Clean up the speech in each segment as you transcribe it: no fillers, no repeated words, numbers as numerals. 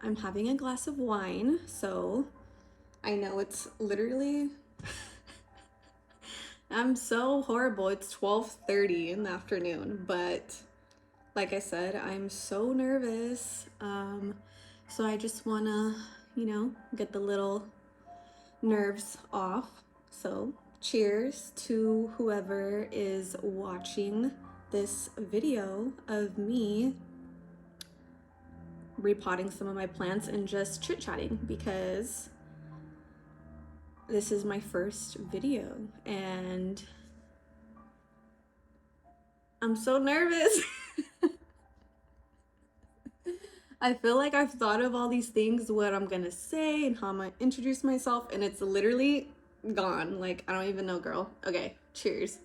I'm having a glass of wine, so I know it's literally I'm so horrible. It's 12:30 in the afternoon, but like I said, I'm so nervous. So I just wanna, get the little nerves off. So cheers to whoever is watching this video of me repotting some of my plants and just chit-chatting, because this is my first video and I'm so nervous. I feel like I've thought of all these things, what I'm gonna say and how I'm gonna introduce myself, and it's literally gone. Like, I don't even know, girl. Okay, cheers.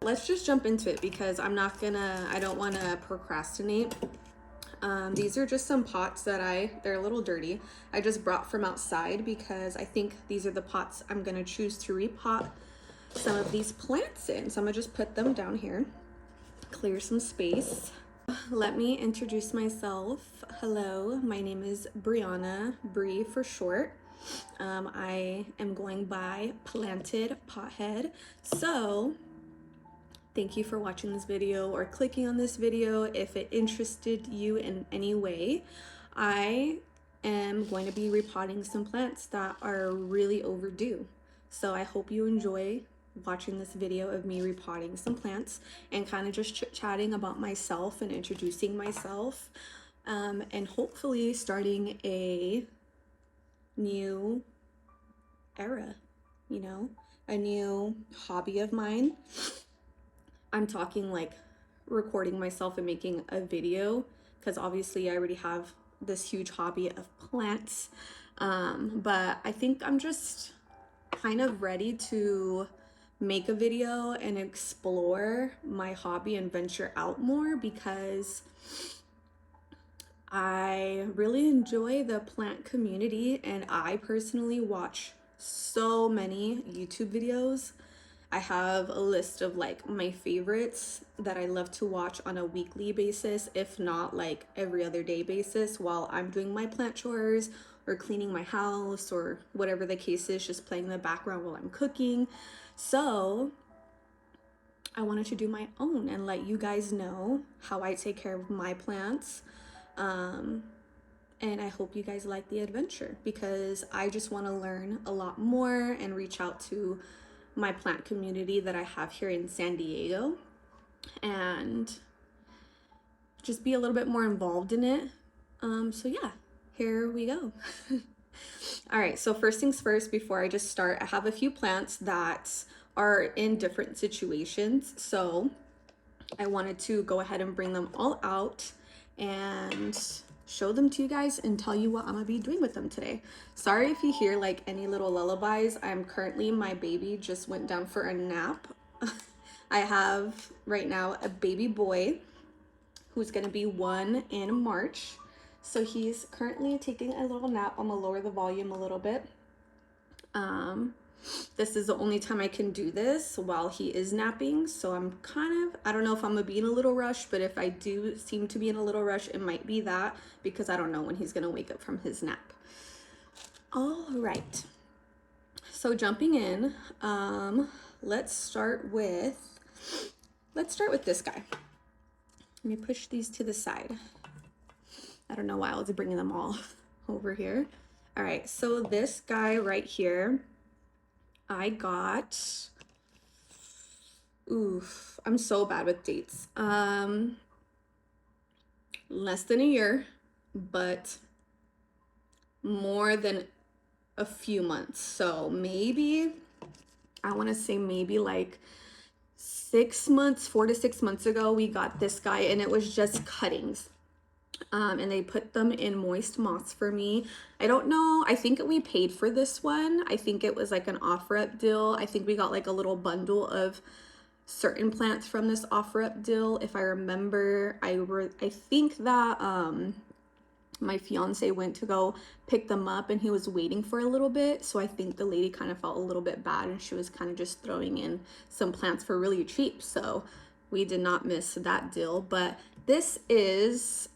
Let's just jump into it because I don't wanna procrastinate. These are just some pots that they're a little dirty. I just brought from outside because I think these are the pots I'm gonna choose to repot some of these plants in. So I'm gonna just put them down here, clear some space. Let me introduce myself. Hello, my name is Brianna, Bree for short. I am going by Planted Pothead. So thank you for watching this video or clicking on this video. If it interested you in any way, I am going to be repotting some plants that are really overdue. So I hope you enjoy watching this video of me repotting some plants and kind of just chit-chatting about myself and introducing myself, and hopefully starting a new era, a new hobby of mine. I'm talking like recording myself and making a video, because obviously I already have this huge hobby of plants, but I think I'm just kind of ready to make a video and explore my hobby and venture out more, because I really enjoy the plant community and I personally watch so many YouTube videos. I have a list of like my favorites that I love to watch on a weekly basis, if not like every other day basis, while I'm doing my plant chores or cleaning my house or whatever the case is, just playing in the background while I'm cooking. So I wanted to do my own and let you guys know how I take care of my plants. And I hope you guys like the adventure, because I just want to learn a lot more and reach out to my plant community that I have here in San Diego and just be a little bit more involved in it. So yeah, here we go. All right, so first things first, before I just start, I have a few plants that are in different situations. So I wanted to go ahead and bring them all out and show them to you guys and tell you what I'm gonna be doing with them today. Sorry if you hear like any little lullabies. My baby just went down for a nap. I have right now a baby boy who's gonna be 1 in March. So he's currently taking a little nap. I'm gonna lower the volume a little bit. This is the only time I can do this while he is napping. So I don't know if I'm gonna be in a little rush, but if I do seem to be in a little rush, it might be that, because I don't know when he's gonna wake up from his nap. All right, so jumping in, let's start with this guy. Let me push these to the side. I don't know why I was bringing them all over here. All right, so this guy right here, I got, I'm so bad with dates. Less than a year, but more than a few months. So maybe, I want to say maybe like 6 months, 4 to 6 months ago, we got this guy, and it was just cuttings. And they put them in moist moss for me. I don't know, I think we paid for this one. I think it was like an offer-up deal. I think we got like a little bundle of certain plants from this offer-up deal. If I remember, I think that my fiance went to go pick them up and he was waiting for a little bit. So I think the lady kind of felt a little bit bad and she was kind of just throwing in some plants for really cheap. So we did not miss that deal. But this is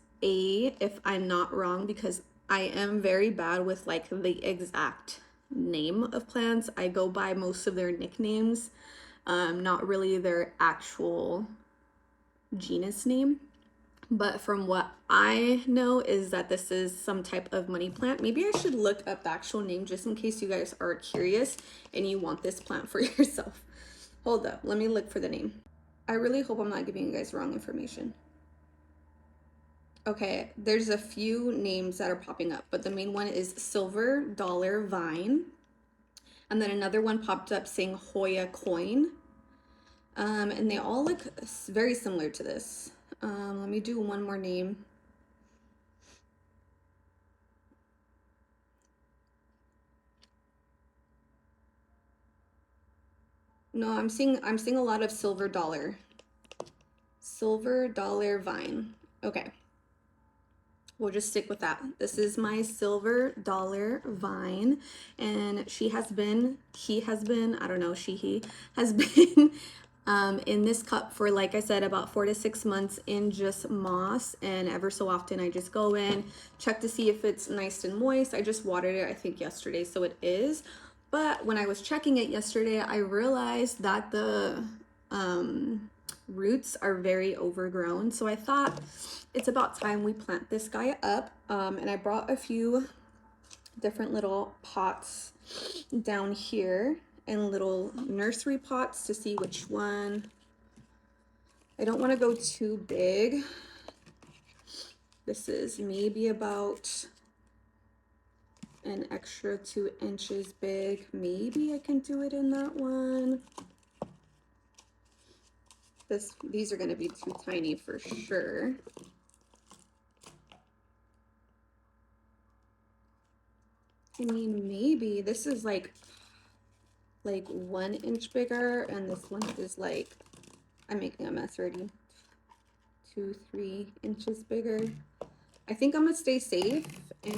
if I'm not wrong, because I am very bad with like the exact name of plants. I go by most of their nicknames, not really their actual genus name. But from what I know is that this is some type of money plant. Maybe I should look up the actual name just in case you guys are curious and you want this plant for yourself. Hold up, let me look for the name. I really hope I'm not giving you guys wrong information. Okay, there's a few names that are popping up, but the main one is Silver Dollar Vine. And then another one popped up saying Hoya Coin. And they all look very similar to this. Let me do one more name. No, I'm seeing a lot of Silver Dollar. Silver Dollar Vine. Okay. We'll just stick with that. This is my Silver Dollar Vine, and he has been, I don't know, he has been in this cup for, like I said, about 4 to 6 months in just moss. And ever so often I just go in, check to see if it's nice and moist. I just watered it, I think yesterday, so it is. But when I was checking it yesterday, I realized that the roots are very overgrown. So I thought it's about time we plant this guy up. And I brought a few different little pots down here and little nursery pots to see which one. I don't want to go too big. This is maybe about an extra 2 inches big. Maybe I can do it in that one. These are going to be too tiny for sure. I mean, maybe this is like 1 inch bigger, and this one is like, I'm making a mess already, 2-3 inches bigger. I think I'm gonna stay safe,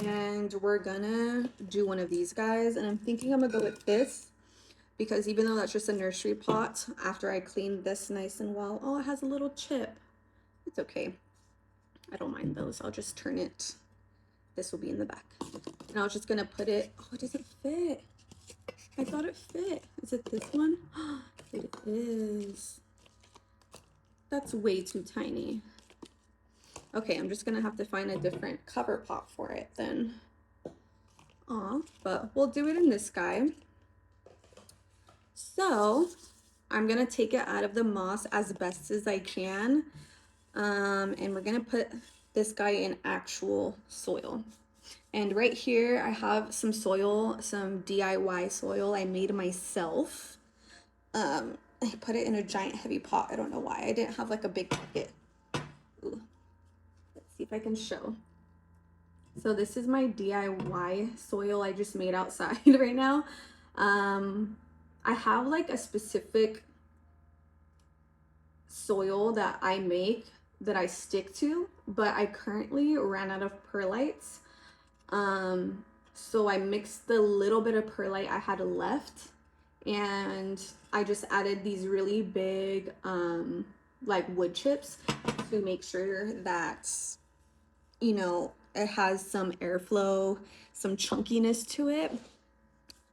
and we're gonna do one of these guys, and I'm thinking I'm gonna go with this, because even though that's just a nursery pot, after I clean this nice and well, oh, it has a little chip. It's okay. I don't mind those. I'll just turn it. This will be in the back. And I was just gonna put it, oh, it doesn't fit. I thought it fit. Is it this one? It is. That's way too tiny. Okay, I'm just gonna have to find a different cover pot for it then. Aw, but we'll do it in this guy. So I'm gonna take it out of the moss as best as I can. And we're gonna put this guy in actual soil. And right here I have some soil, some DIY soil I made myself. I put it in a giant heavy pot. I don't know why. I didn't have like a big bucket. Ooh. Let's see if I can show. So this is my DIY soil I just made outside right now. I have like a specific soil that I make that I stick to, but I currently ran out of perlites. So I mixed the little bit of perlite I had left, and I just added these really big like wood chips to make sure that, you know, it has some airflow, some chunkiness to it.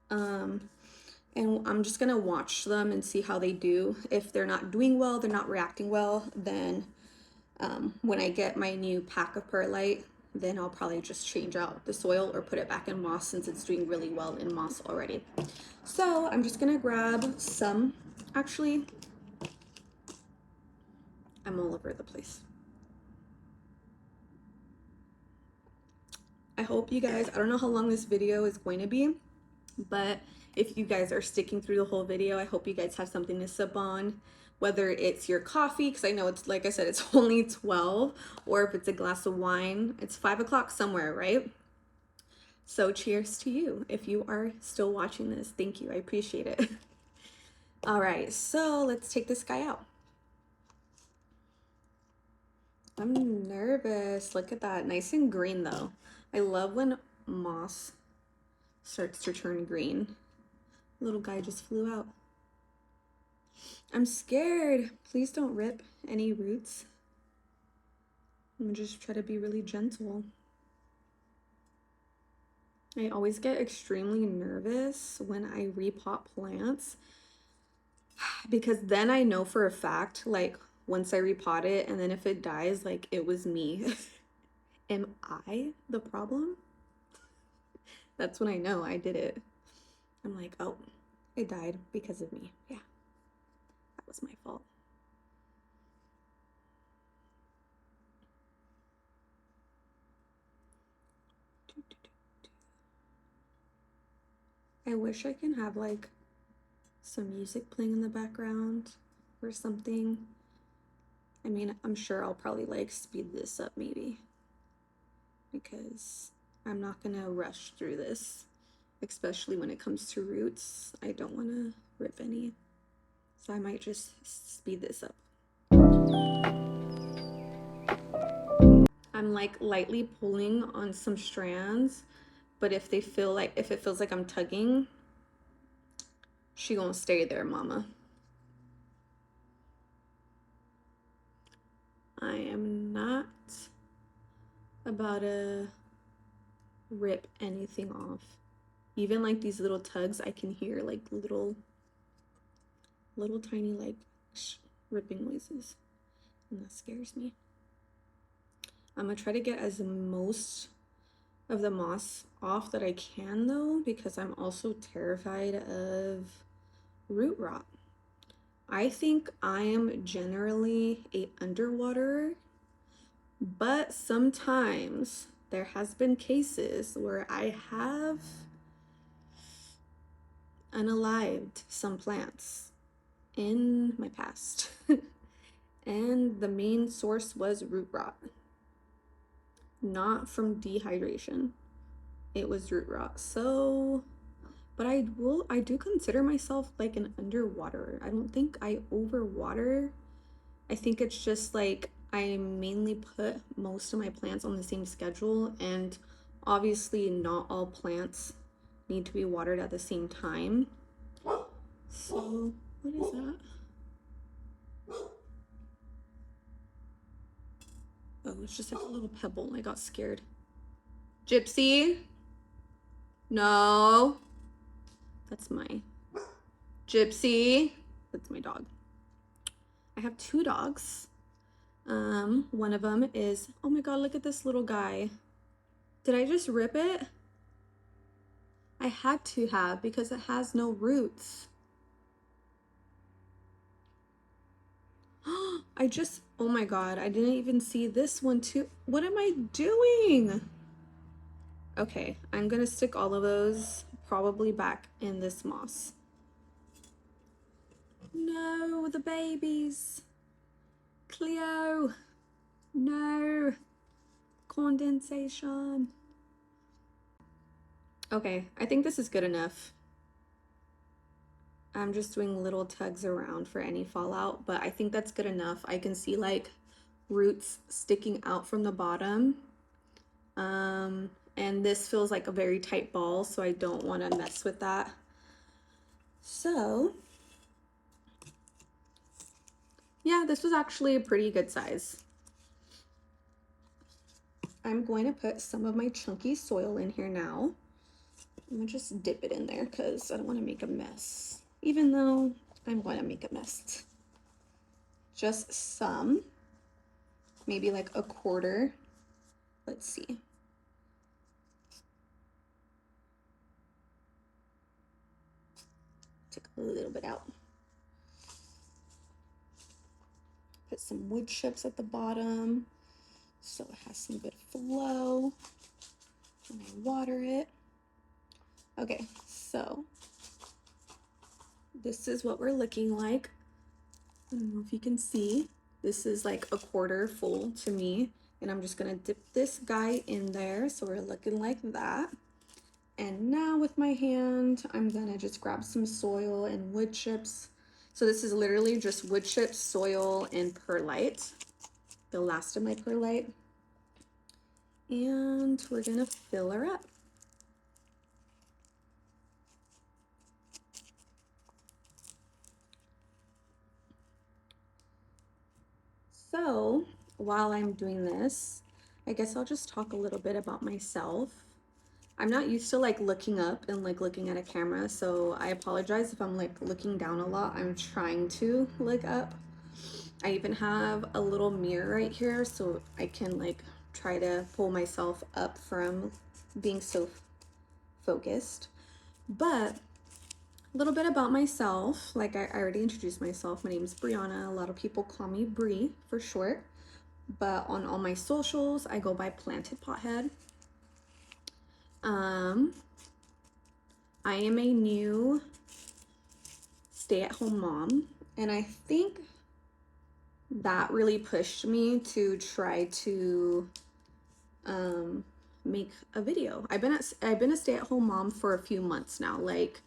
And I'm just gonna watch them and see how they do. If they're not doing well, they're not reacting well, then when I get my new pack of perlite, then I'll probably just change out the soil or put it back in moss, since it's doing really well in moss already. So I'm just gonna grab some. Actually, I'm all over the place. I hope you guys, I don't know how long this video is going to be, but if you guys are sticking through the whole video, I hope you guys have something to sip on, whether it's your coffee, because I know it's, like I said, it's only 12, or if it's a glass of wine. It's 5 o'clock somewhere, right? So cheers to you if you are still watching this. Thank you, I appreciate it. All right, so let's take this guy out. I'm nervous. Look at that, nice and green though. I love when moss starts to turn green. Little guy just flew out. I'm scared. Please don't rip any roots. I'm gonna just try to be really gentle. I always get extremely nervous when I repot plants because then I know for a fact, like once I repot it and then if it dies, like it was me. Am I the problem? That's when I know I did it. I'm like, oh, it died because of me. Yeah, that was my fault. I wish I can have like some music playing in the background or something. I mean, I'm sure I'll probably like speed this up maybe because I'm not gonna rush through this, especially when it comes to roots. I don't want to rip any, so I might just speed this up. I'm like lightly pulling on some strands, but if it feels like I'm tugging, she gonna stay there, mama. I am not about to rip anything off. Even like these little tugs, I can hear like little tiny like ripping noises, and that scares me. I'm gonna try to get as most of the moss off that I can though, because I'm also terrified of root rot. I think I am generally a underwaterer, but sometimes there has been cases where I have unalived some plants in my past. And the main source was root rot, not from dehydration. It was root rot. So, but I do consider myself like an underwater. I don't think I overwater. I think it's just like I mainly put most of my plants on the same schedule, and obviously not all plants need to be watered at the same time. So, what is that? Oh, it's just like a little pebble. I got scared. Gypsy? No. That's my Gypsy. That's my dog. I have two dogs. One of them is, oh my god, look at this little guy. Did I just rip it? I had to have because it has no roots. Oh my god, I didn't even see this one too. What am I doing? Okay, I'm gonna stick all of those probably back in this moss. No, the babies. Cleo. No. Condensation. Okay, I think this is good enough. I'm just doing little tugs around for any fallout, but I think that's good enough. I can see like roots sticking out from the bottom. And this feels like a very tight ball, so I don't want to mess with that. So, yeah, this was actually a pretty good size. I'm going to put some of my chunky soil in here now. I'm gonna just dip it in there because I don't want to make a mess, even though I'm going to make a mess. Just some, maybe like a quarter. Let's see. Take a little bit out. Put some wood chips at the bottom so it has some good flow when I water it. Okay, so this is what we're looking like. I don't know if you can see. This is like a quarter full to me, and I'm just gonna dip this guy in there so we're looking like that. And now with my hand, I'm gonna just grab some soil and wood chips. So this is literally just wood chips, soil, and perlite, the last of my perlite. And we're gonna fill her up. So while I'm doing this, I guess I'll just talk a little bit about myself. I'm not used to like looking up and like looking at a camera, so I apologize if I'm like looking down a lot. I'm trying to look up. I even have a little mirror right here so I can like try to pull myself up from being so focused. But a little bit about myself. Like I already introduced myself. My name is Brianna. A lot of people call me Bree for short. But on all my socials, I go by Planted Pothead. I am a new stay-at-home mom, and I think that really pushed me to try to make a video. I've been a stay-at-home mom for a few months now. Like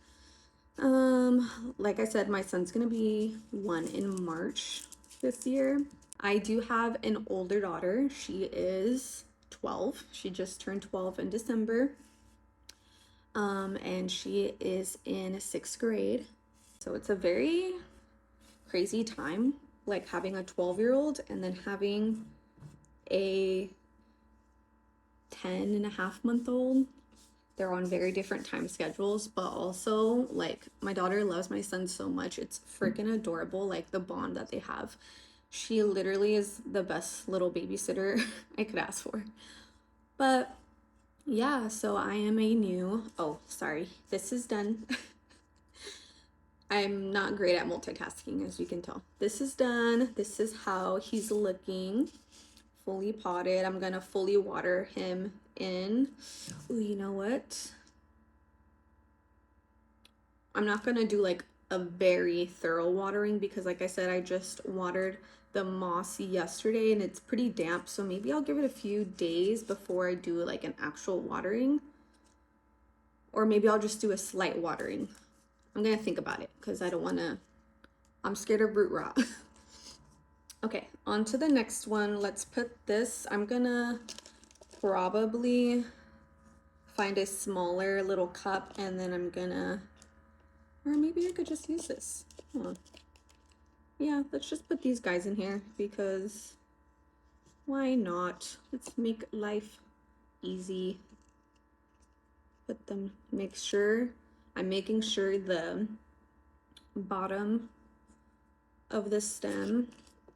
I said, my son's gonna be 1 in March this year. I do have an older daughter. She is 12. She just turned 12 in December. And she is in 6th grade. So it's a very crazy time, like having a 12-year-old and then having a 10.5-month-old. They're on very different time schedules, but also like my daughter loves my son so much. It's freaking adorable, like the bond that they have. She literally is the best little babysitter I could ask for. But yeah, so I am a new, oh, sorry, this is done. I'm not great at multitasking, as you can tell. This is done. This is how he's looking. Fully potted. I'm gonna fully water him in. Ooh, you know what? I'm not gonna do like a very thorough watering because like I said, I just watered the moss yesterday and it's pretty damp. So maybe I'll give it a few days before I do like an actual watering. Or maybe I'll just do a slight watering. I'm gonna think about it because I don't wanna, I'm scared of root rot. Okay, on to the next one. Let's put this, I'm gonna probably find a smaller little cup and then I'm gonna, or maybe I could just use this. Hold on. Yeah, let's just put these guys in here because why not? Let's make life easy. Put them, make sure, I'm making sure the bottom of the stem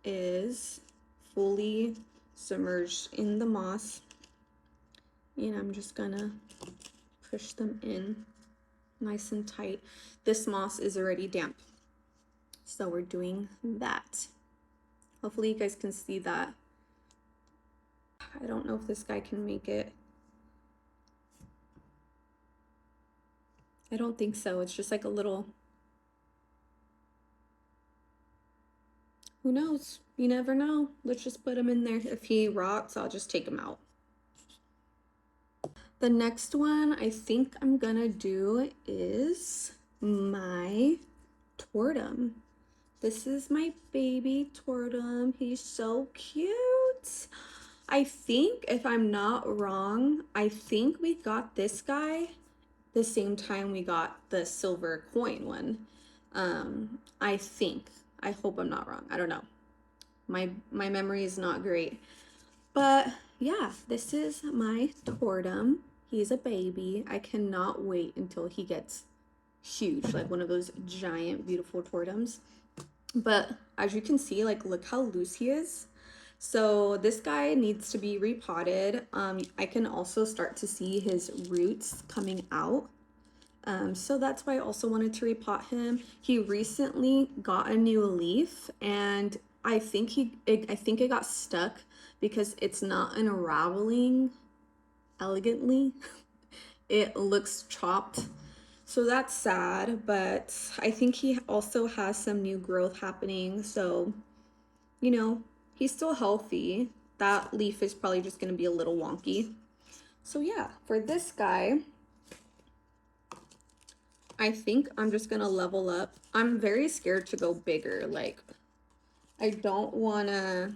is fully submerged in the moss. And I'm just gonna push them in nice and tight. This moss is already damp, so we're doing that. Hopefully you guys can see that. I don't know if this guy can make it. I don't think so. It's just like a little, who knows? You never know. Let's just put him in there. If he rots, I'll just take him out. The next one I think I'm gonna do is my tortum. This is my baby tortum. He's so cute. I think, if I'm not wrong, I think we got this guy the same time we got the silver coin one. I think. I hope I'm not wrong. I don't know. My memory is not great. But yeah, this is my tortum. He's a baby. I cannot wait until he gets huge, like one of those giant, beautiful tortums. But as you can see, like, look how loose he is. So this guy needs to be repotted. I can also start to see his roots coming out. So that's why I also wanted to repot him. He recently got a new leaf and I think it got stuck because it's not unraveling elegantly. It looks chopped. So that's sad, but I think he also has some new growth happening. So, you know, he's still healthy. That leaf is probably just gonna be a little wonky. So yeah, for this guy, I think I'm just gonna level up. I'm very scared to go bigger. Like, I don't wanna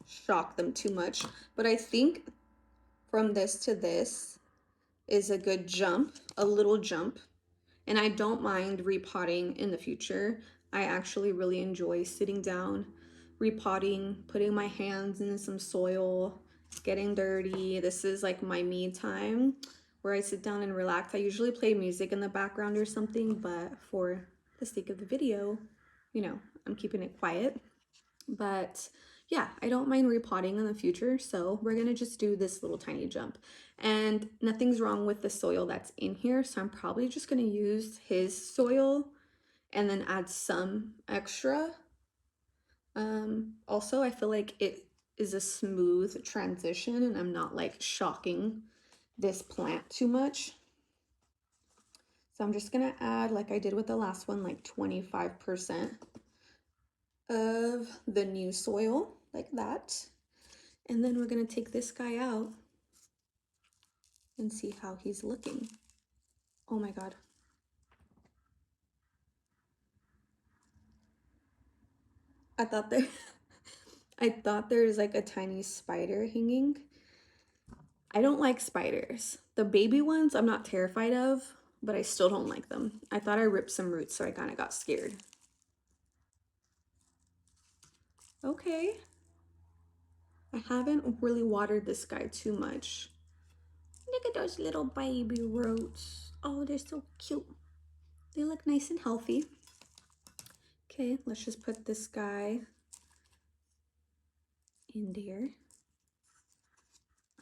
shock them too much, but I think from this to this is a good jump, a little jump. And I don't mind repotting in the future. I actually really enjoy sitting down repotting, putting my hands in some soil, getting dirty. This is like my me time where I sit down and relax. I usually play music in the background or something, but for the sake of the video, you know, I'm keeping it quiet. But yeah, I don't mind repotting in the future, so we're gonna just do this little tiny jump. And nothing's wrong with the soil that's in here, so I'm probably just gonna use his soil and then add some extra. Also, I feel like it is a smooth transition and I'm not like shocking this plant too much. So I'm just gonna add, like I did with the last one, like 25% of the new soil, like that. And then we're gonna take this guy out and see how he's looking. Oh my God. I thought there I thought there was like a tiny spider hanging. I don't like spiders. The baby ones I'm not terrified of, but I still don't like them. I thought I ripped some roots, so I kind of got scared. Okay. I haven't really watered this guy too much. Look at those little baby roots. Oh, they're so cute. They look nice and healthy. Okay, let's just put this guy in there.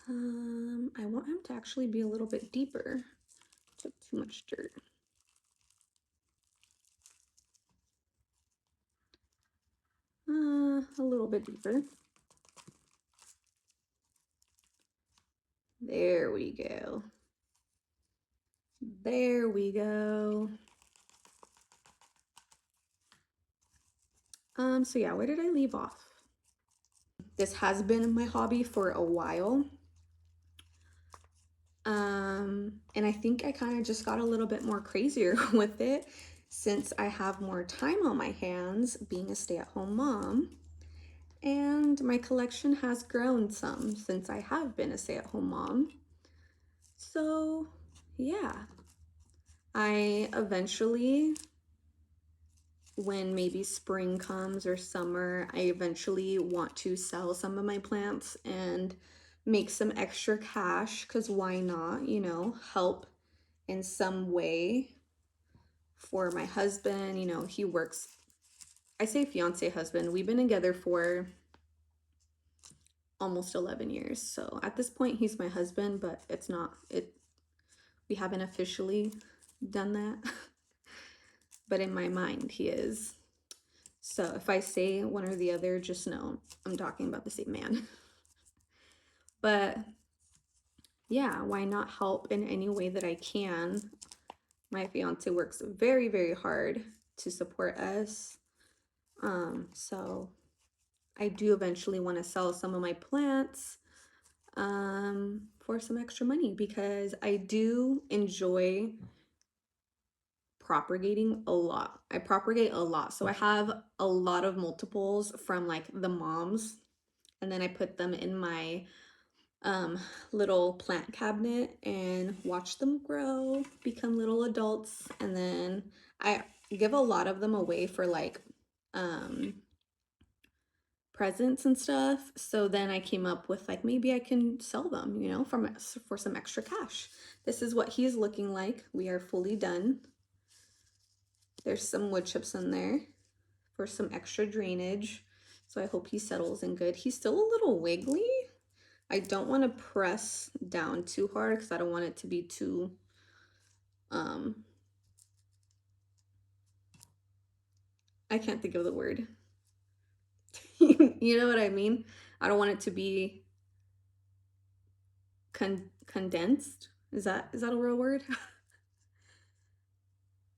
I want him to actually be a little bit deeper. Took too much dirt. A little bit deeper. There we go. There we go. So yeah, where did I leave off? This has been my hobby for a while. And I think I kind of just got a little bit more crazier with it since I have more time on my hands being a stay-at-home mom. And my collection has grown some since I have been a stay-at-home mom. So yeah, I eventually, when maybe spring comes or summer, I eventually want to sell some of my plants and make some extra cash, because why not, you know, help in some way for my husband. You know, he works, I say fiance husband, we've been together for almost 11 years. So at this point he's my husband, but it's not, we haven't officially done that. But in my mind he is. So if I say one or the other, just know I'm talking about the same man. But yeah, why not help in any way that I can? My fiance works very, very hard to support us. So I do eventually want to sell some of my plants for some extra money, because I do enjoy propagating a lot. I propagate a lot. So I have a lot of multiples from like the moms, and then I put them in my little plant cabinet and watch them grow, become little adults. And then I give a lot of them away for like presents and stuff. So then I came up with like, maybe I can sell them, you know, for some extra cash. This is what he's looking like. We are fully done. There's some wood chips in there for some extra drainage. So I hope he settles in good. He's still a little wiggly. I don't want to press down too hard because I don't want it to be too, I can't think of the word. You know what I mean? I don't want it to be condensed. Is that a real word?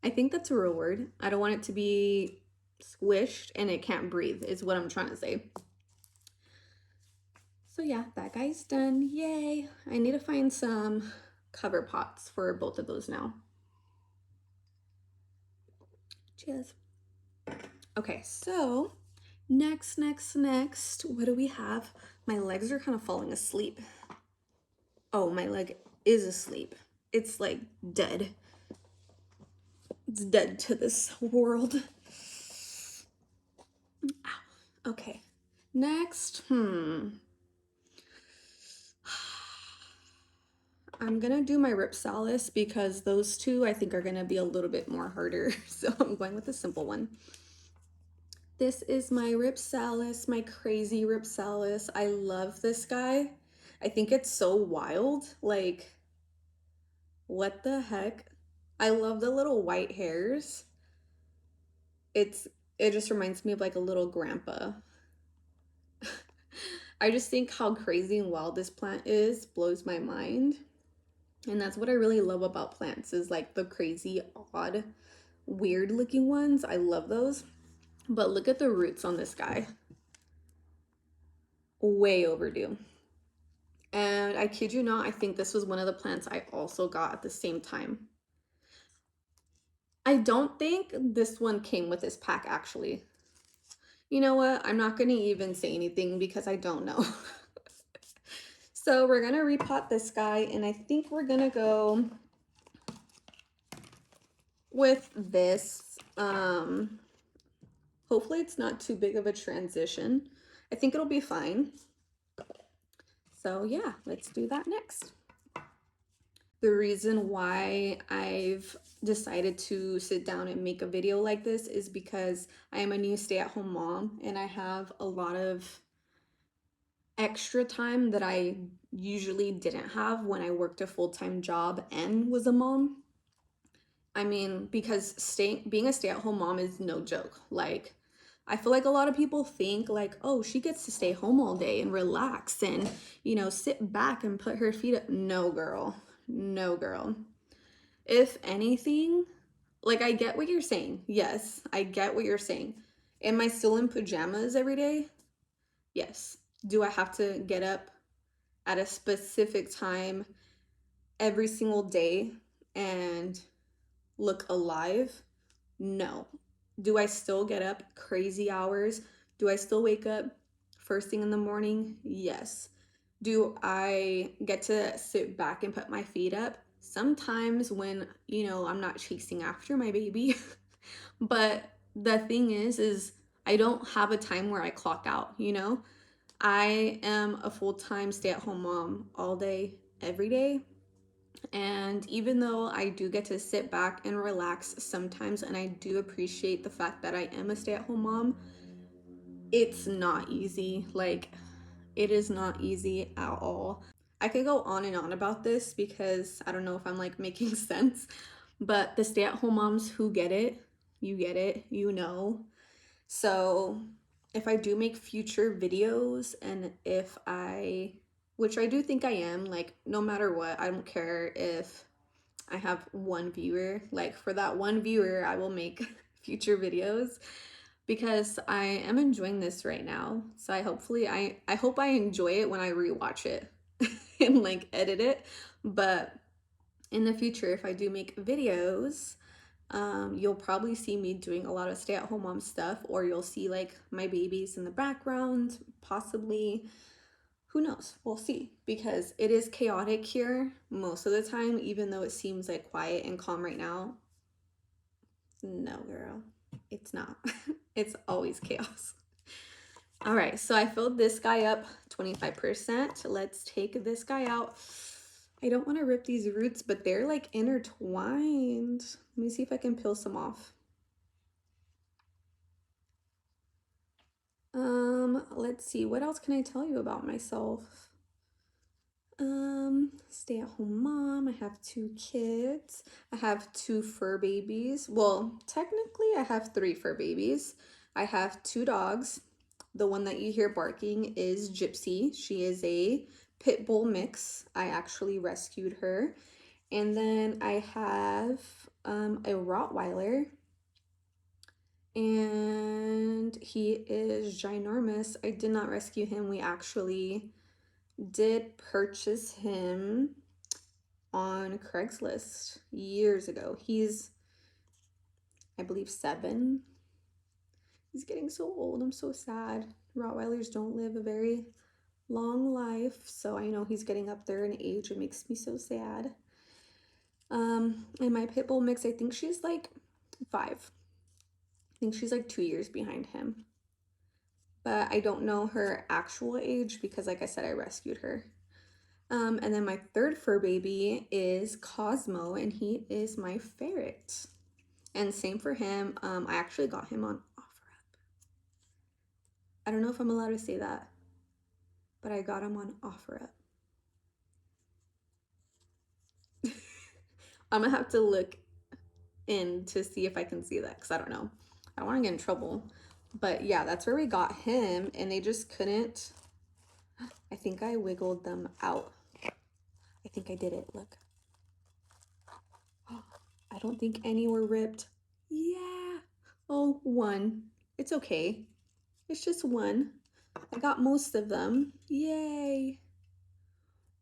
I think that's a real word. I don't want it to be squished and it can't breathe is what I'm trying to say. So yeah, that guy's done. Yay. I need to find some cover pots for both of those now. Cheers. Okay, so next, what do we have? My legs are kind of falling asleep. Oh, my leg is asleep. It's like dead. It's dead to this world. Ow. Okay, Next, I'm gonna do my Ripsalis because those two I think are gonna be a little bit more harder. So I'm going with a simple one. This is my Ripsalis, my crazy Ripsalis. I love this guy. I think it's so wild. Like, what the heck? I love the little white hairs. It just reminds me of like a little grandpa. I just think how crazy and wild this plant is blows my mind. And that's what I really love about plants is like the crazy, odd, weird looking ones. I love those. But look at the roots on this guy. Way overdue. And I kid you not, I think this was one of the plants I also got at the same time. I don't think this one came with this pack actually. You know what? I'm not going to even say anything because I don't know. So we're going to repot this guy and I think we're going to go with this. Hopefully it's not too big of a transition. I think it'll be fine. So yeah, let's do that next. The reason why I've decided to sit down and make a video like this is because I am a new stay-at-home mom and I have a lot of extra time that I usually didn't have when I worked a full-time job and was a mom. I mean, because being a stay-at-home mom is no joke. Like, I feel like a lot of people think like, oh, she gets to stay home all day and relax and, you know, sit back and put her feet up. No, girl. No, girl. If anything, like I get what you're saying. Yes, I get what you're saying. Am I still in pajamas every day? Yes. Do I have to get up at a specific time every single day and look alive? No. Do I still get up crazy hours? Do I still wake up first thing in the morning? Yes. Do I get to sit back and put my feet up? Sometimes when, you know, I'm not chasing after my baby. But the thing is I don't have a time where I clock out, you know? I am a full-time stay-at-home mom all day, every day. And even though I do get to sit back and relax sometimes, and I do appreciate the fact that I am a stay-at-home mom, it's not easy. Like, it is not easy at all. I could go on and on about this because I don't know if I'm like making sense, but the stay-at-home moms who get it, you know. So if I do make future videos and if which I do think I am, like no matter what, I don't care if I have one viewer, like for that one viewer, I will make future videos because I am enjoying this right now. So I hope I enjoy it when I rewatch it and like edit it. But in the future, if I do make videos, you'll probably see me doing a lot of stay-at-home mom stuff, or you'll see like my babies in the background, possibly. Who knows? We'll see, because it is chaotic here most of the time, even though it seems like quiet and calm right now. No, girl, it's not. It's always chaos. All right, so I filled this guy up 25%. Let's take this guy out. I don't want to rip these roots, but they're like intertwined. Let me see if I can peel some off. Let's see, what else can I tell you about myself? Stay-at-home mom. I have 2 kids. I have 2 fur babies. Well, technically I have 3 fur babies. I have 2 dogs. The one that you hear barking is Gypsy. She is a pit bull mix. I actually rescued her. And then I have a Rottweiler. And he is ginormous. I did not rescue him. We actually did purchase him on Craigslist years ago. He's, I believe, 7. He's getting so old. I'm so sad. Rottweilers don't live a very long life, so I know he's getting up there in age. It makes me so sad. And my pit bull mix, I think she's like 5. I think she's like 2 years behind him. but I don't know her actual age because like I said, I rescued her. And then my third fur baby is Cosmo, and he is my ferret. And same for him. I actually got him on OfferUp. I don't know if I'm allowed to say that, but I got him on OfferUp. I'm gonna have to look in to see if I can see that because I don't know. I don't want to get in trouble. But yeah, that's where we got him, and they just couldn't. I think I wiggled them out. I think I did it. Look. I don't think any were ripped. Yeah. Oh, one. It's okay. It's just one. I got most of them. Yay.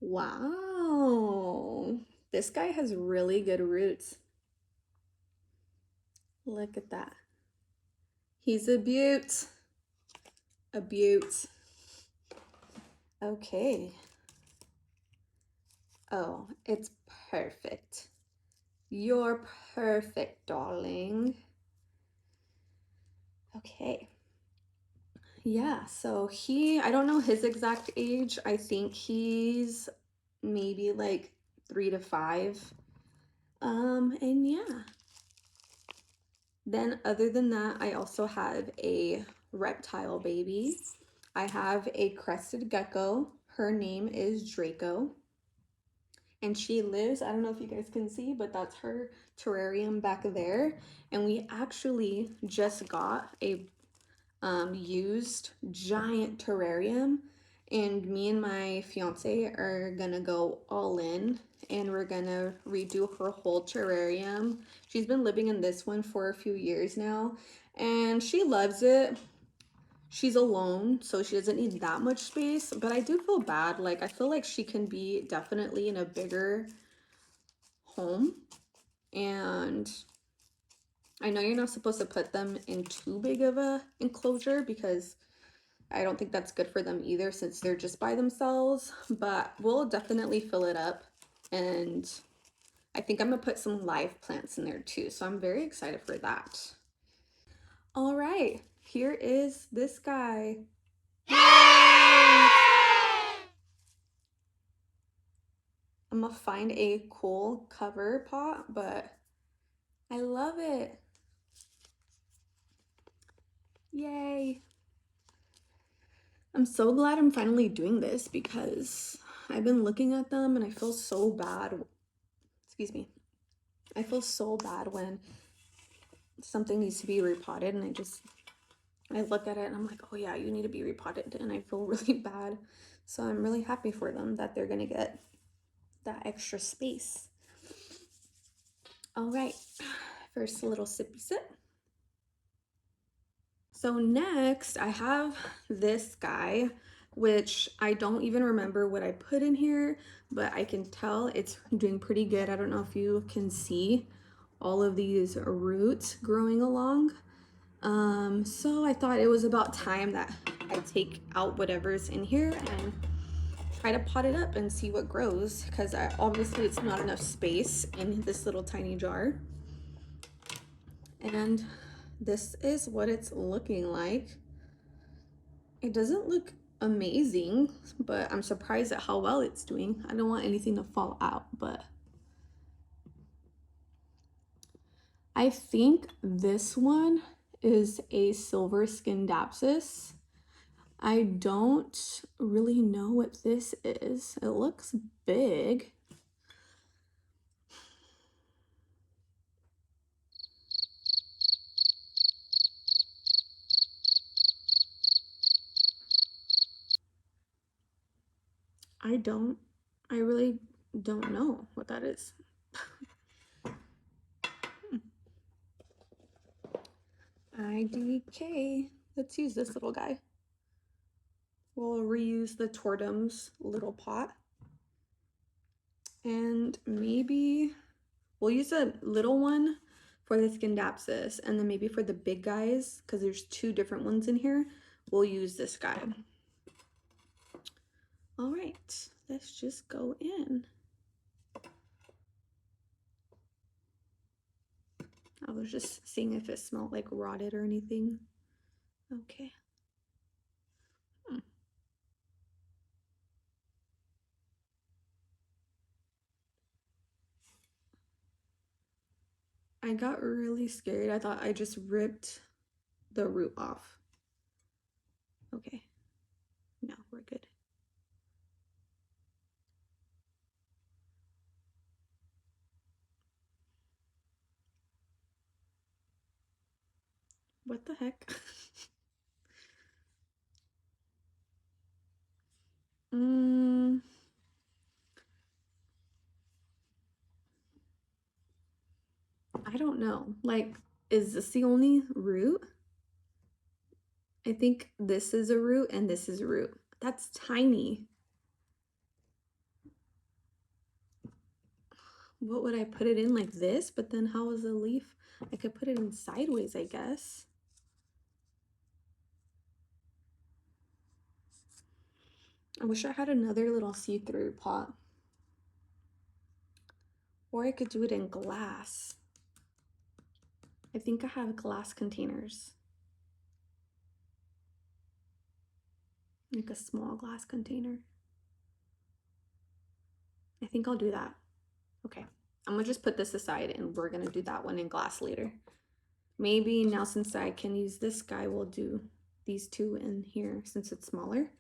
Wow. This guy has really good roots. Look at that. He's a beaut. A beaut. Okay. Oh, it's perfect. You're perfect, darling. Okay. Yeah, so I don't know his exact age. I think he's maybe like 3 to 5. And yeah. Then other than that, I also have a reptile baby. I have a crested gecko. Her name is Draco. And she lives, I don't know if you guys can see, but that's her terrarium back there. And we actually just got a used giant terrarium, and me and my fiance are gonna go all in and we're gonna redo her whole terrarium. She's been living in this one for a few years now and she loves it. She's alone, so she doesn't need that much space, but I do feel bad. Like, I feel like she can be definitely in a bigger home, and I know you're not supposed to put them in too big of a enclosure because I don't think that's good for them either since they're just by themselves, but we'll definitely fill it up. And I think I'm gonna put some live plants in there too, so I'm very excited for that. All right, here is this guy. Yay! I'm gonna find a cool cover pot, but I love it. Yay. I'm so glad I'm finally doing this because I've been looking at them and I feel so bad. Excuse me. I feel so bad when something needs to be repotted and I look at it and I'm like, oh yeah, you need to be repotted, and I feel really bad. So I'm really happy for them that they're gonna get that extra space. All right, first a little sippy sip. So next I have this guy, which I don't even remember what I put in here, but I can tell it's doing pretty good. I don't know if you can see all of these roots growing along. So I thought it was about time that I take out whatever's in here and try to pot it up and see what grows, because obviously it's not enough space in this little tiny jar. And this is what it's looking like. It doesn't look amazing, but I'm surprised at how well it's doing. I don't want anything to fall out, but I think this one is a silver Scindapsus. I don't really know what this is. It looks big. I really don't know what that is. IDK. Let's use this little guy. We'll reuse the Tortum's little pot. And maybe we'll use a little one for the Scindapsus, and then maybe for the big guys, because there's 2 different ones in here, we'll use this guy. All right, let's just go in. I was just seeing if it smelled like rotted or anything. Okay. I got really scared. I thought I just ripped the root off. Okay, no, we're good. What the heck? I don't know. Like, is this the only root? I think this is a root and this is a root. That's tiny. What would I put it in like this? But then how is the leaf? I could put it in sideways, I guess. I wish I had another little see-through pot. Or I could do it in glass. I think I have glass containers. Like a small glass container. I think I'll do that. Okay, I'm gonna just put this aside and we're gonna do that one in glass later. Maybe now since I can use this guy, we'll do these two in here since it's smaller.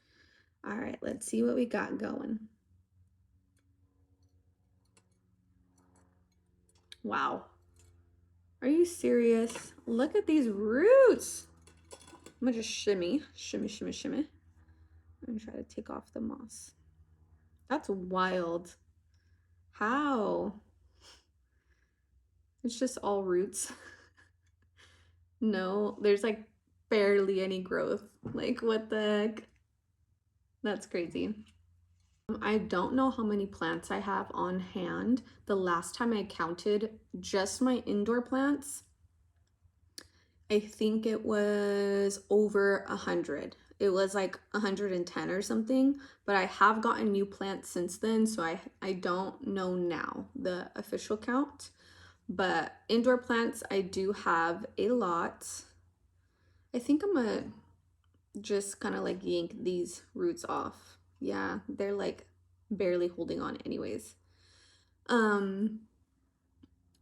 All right, let's see what we got going. Wow. Are you serious? Look at these roots. I'm gonna just shimmy, shimmy, shimmy, shimmy. I'm gonna try to take off the moss. That's wild. How? It's just all roots. No, there's like barely any growth. Like, what the heck? That's crazy. I don't know how many plants I have on hand. The last time I counted just my indoor plants, I think it was over 100. It was like 110 or something, but I have gotten new plants since then, so I don't know now the official count. But indoor plants, I do have a lot. I think I'm gonna just kind of like yank these roots off. Yeah, they're like barely holding on anyways. And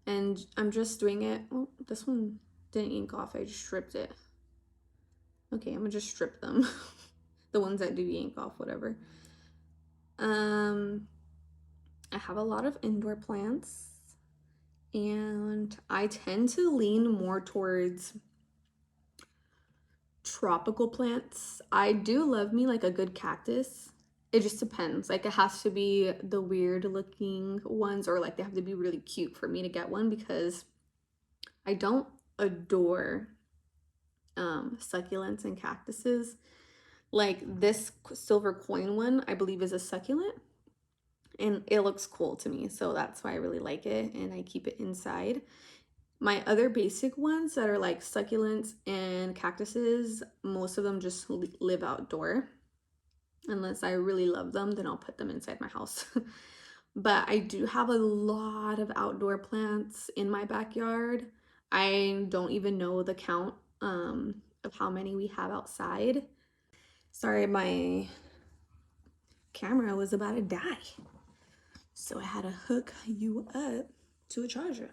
I'm just doing it. Oh, this one didn't yank off. I just stripped it. Okay, I'm gonna just strip them. The ones that do yank off, whatever. I have a lot of indoor plants and I tend to lean more towards tropical plants. I do love me like a good cactus. It just depends. Like it has to be the weird looking ones or like they have to be really cute for me to get one because I don't adore succulents and cactuses. Like this silver coin one, I believe is a succulent and it looks cool to me. So that's why I really like it and I keep it inside. My other basic ones that are like succulents and cactuses, most of them just live outdoor. Unless I really love them, then I'll put them inside my house. But I do have a lot of outdoor plants in my backyard. I don't even know the count of how many we have outside. Sorry, my camera was about to die. So I had to hook you up to a charger.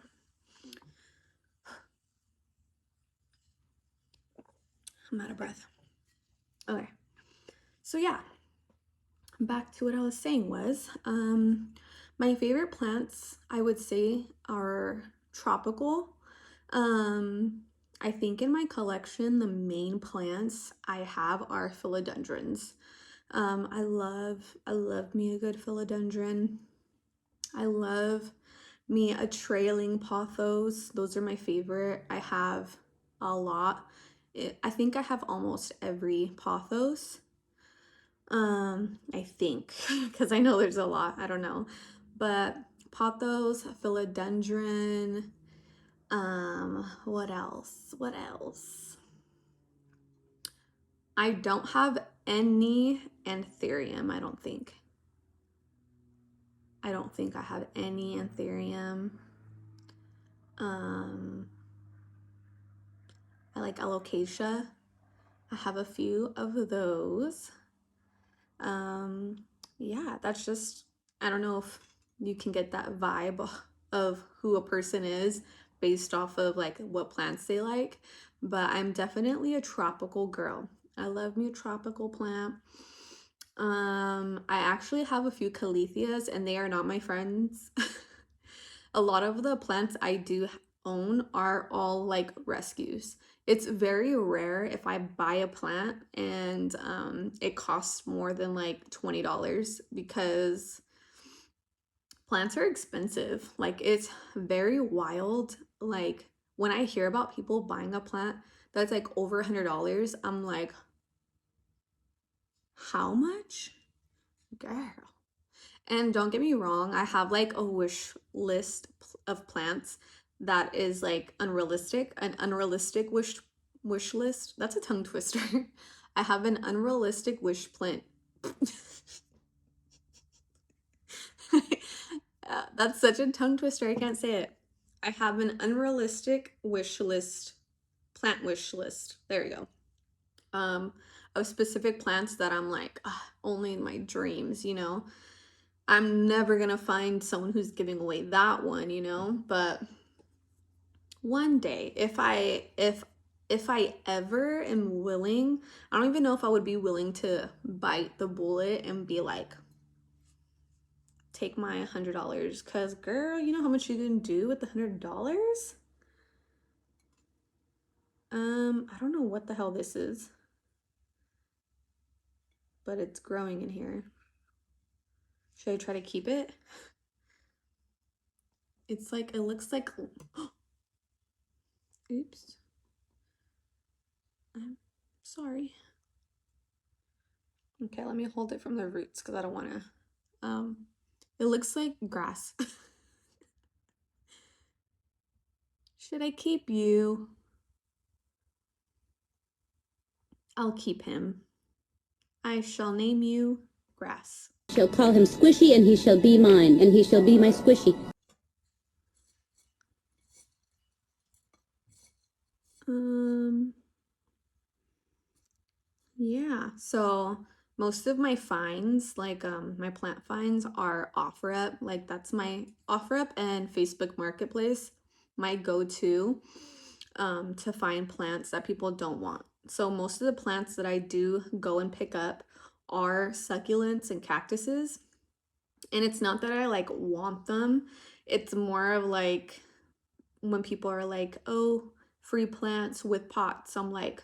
I'm out of breath. Okay. So yeah, back to what I was saying was, my favorite plants I would say are tropical. I think in my collection, the main plants I have are philodendrons. I love me a good philodendron. I love me a trailing pothos. Those are my favorite. I have a lot. I think I have almost every pothos. I think, because I know there's a lot. I don't know. But pothos, philodendron, what else? What else? I don't have any anthurium, I don't think. I don't think I have any anthurium. I like alocasia. I have a few of those. Yeah, that's just, I don't know if you can get that vibe of who a person is based off of like what plants they like, but I'm definitely a tropical girl. I love me a tropical plant. I actually have a few caletheas and they are not my friends. A lot of the plants I do own are all like rescues. It's very rare if I buy a plant and it costs more than like $20 because plants are expensive. Like it's very wild. Like when I hear about people buying a plant that's like over $100, I'm like, how much? Girl. And don't get me wrong, I have like a wish list of plants that is like unrealistic, an unrealistic wish list. That's a tongue twister. I have an unrealistic wish plant. That's such a tongue twister. I can't say it. I have an unrealistic wish list, plant wish list. There you go. Of specific plants that I'm like, only in my dreams, you know. I'm never gonna find someone who's giving away that one, you know. But one day, if I ever am willing, I don't even know if I would be willing to bite the bullet and be like, take my $100, because girl, you know how much you can do with the $100. I don't know what the hell this is, but it's growing in here. Should I try to keep it? It's like, it looks like, oops, I'm sorry. Okay, let me hold it from the roots because I don't want to, it looks like grass. Should I keep you? I'll keep him. I shall name you Grass. Shall call him Squishy, and he shall be mine, and he shall be my Squishy. Yeah, so most of my finds, like my plant finds, are OfferUp. Like that's my OfferUp and Facebook Marketplace, my go-to to find plants that people don't want. So most of the plants that I do go and pick up are succulents and cactuses. And it's not that I like want them. It's more of like when people are like, "Oh, free plants with pots." I'm like,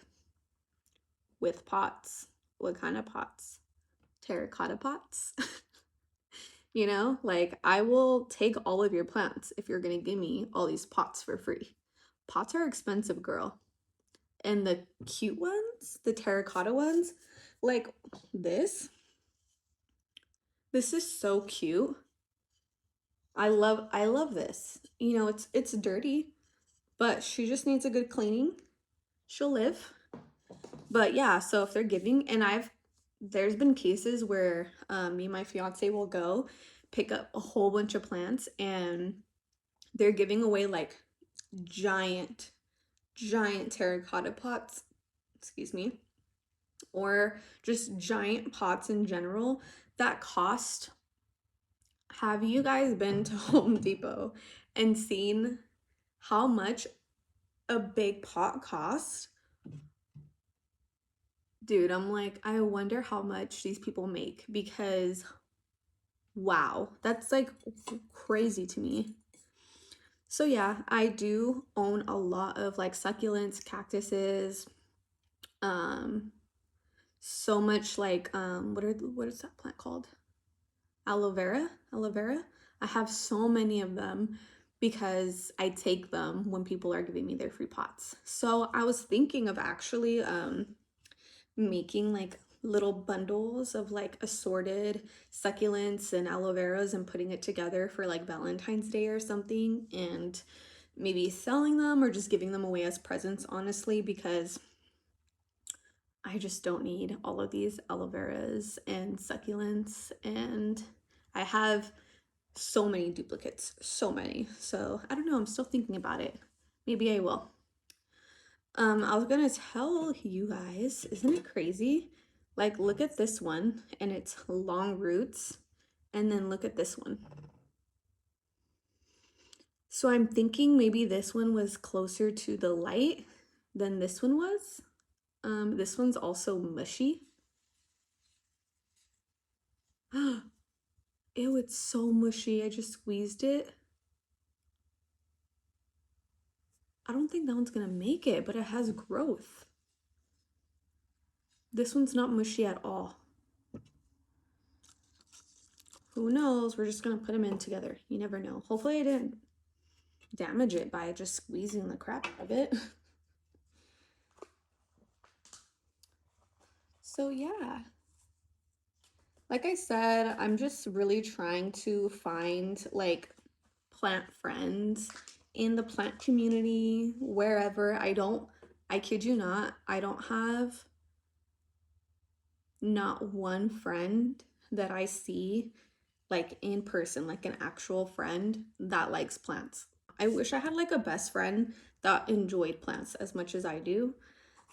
with pots? What kind of pots? Terracotta pots? You know, like I will take all of your plants if you're gonna give me all these pots for free. Pots are expensive, girl. And the cute ones, the terracotta ones, like this. This is so cute. I love this. You know, it's dirty, but she just needs a good cleaning. She'll live. But yeah, so if they're giving, and there's been cases where me and my fiance will go pick up a whole bunch of plants and they're giving away like giant terracotta pots, excuse me, or just giant pots in general that cost. Have you guys been to Home Depot and seen how much a big pot costs? Dude, I'm like, I wonder how much these people make because wow, that's like crazy to me. So yeah, I do own a lot of like succulents, cactuses, so much like what is that plant called? Aloe vera? Aloe vera? I have so many of them because I take them when people are giving me their free pots. So I was thinking of actually making like little bundles of like assorted succulents and aloe veras and putting it together for like Valentine's Day or something, and maybe selling them or just giving them away as presents, honestly, because I just don't need all of these aloe veras and succulents, and I have so many duplicates, so many. So I don't know, I'm still thinking about it. Maybe I will. I was gonna tell you guys, isn't it crazy? Like, look at this one, and it's long roots, and then look at this one. So I'm thinking maybe this one was closer to the light than this one was. This one's also mushy. Ew, it's so mushy. I just squeezed it. I don't think that one's gonna make it, but it has growth. This one's not mushy at all. Who knows? We're just gonna put them in together. You never know. Hopefully I didn't damage it by just squeezing the crap out of it. So yeah, like I said, I'm just really trying to find like plant friends in the plant community, wherever. I kid you not, I don't have not one friend that I see like in person, like an actual friend that likes plants. I wish I had like a best friend that enjoyed plants as much as I do.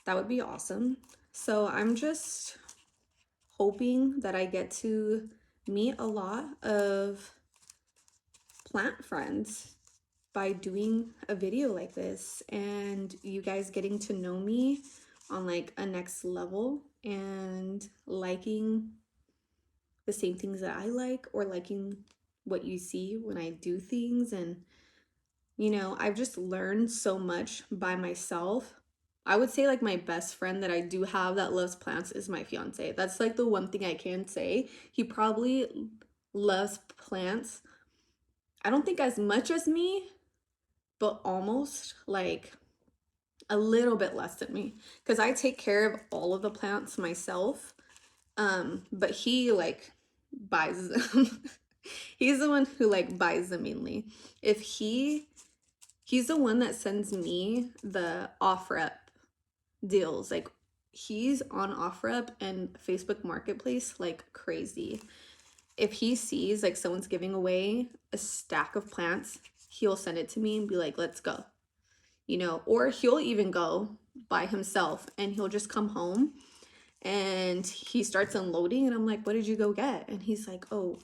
That would be awesome. So I'm just hoping that I get to meet a lot of plant friends by doing a video like this, and you guys getting to know me on like a next level and liking the same things that I like, or liking what you see when I do things. And you know, I've just learned so much by myself. I would say like my best friend that I do have that loves plants is my fiance. That's like the one thing I can say. He probably loves plants. I don't think as much as me, but almost like a little bit less than me, because I take care of all of the plants myself. But he like buys them. He's the one who like buys them mainly. If he's the one that sends me the OfferUp deals. Like he's on OfferUp and Facebook Marketplace like crazy. If he sees like someone's giving away a stack of plants, he'll send it to me and be like, let's go. You know, or he'll even go by himself and he'll just come home and he starts unloading and I'm like, what did you go get? And he's like, oh,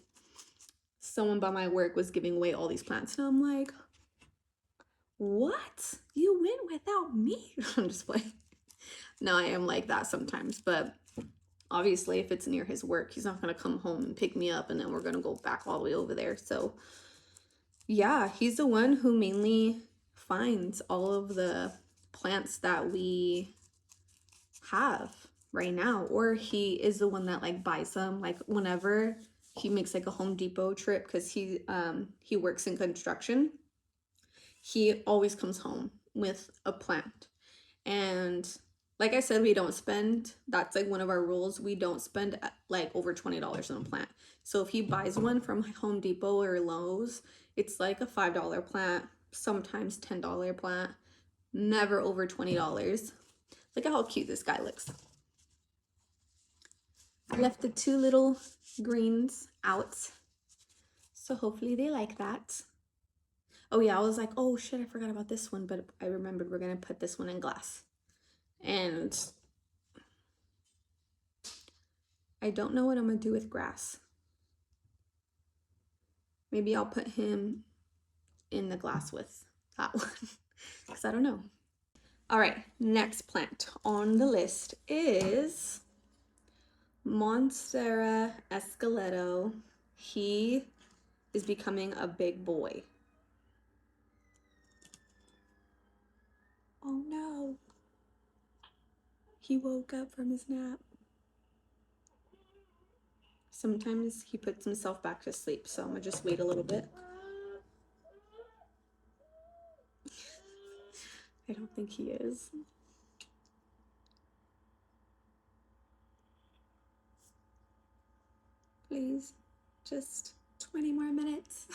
someone by my work was giving away all these plants. And I'm like, what? You went without me? I'm just like, no, I am like that sometimes, but obviously if it's near his work, he's not going to come home and pick me up and then we're going to go back all the way over there. So yeah, he's the one who mainly finds all of the plants that we have right now, or he is the one that like buys them. Like whenever he makes like a Home Depot trip, because he works in construction, he always comes home with a plant. And like I said, we don't spend, that's like one of our rules, we don't spend like over $20 on a plant. So if he buys one from Home Depot or Lowe's, it's like a $5 plant, sometimes $10 plant, never over $20. Look at how cute this guy looks. I left the two little greens out, so hopefully they like that. Oh yeah, I was like, oh shit, I forgot about this one, but I remembered we're gonna put this one in glass. And I don't know what I'm gonna do with grass. Maybe I'll put him in the glass with that one, because I don't know. All right, next plant on the list is Monstera Esqueleto. He is becoming a big boy. Oh no. He woke up from his nap. Sometimes he puts himself back to sleep, so I'm gonna just wait a little bit. I don't think he is. Please, just 20 more minutes.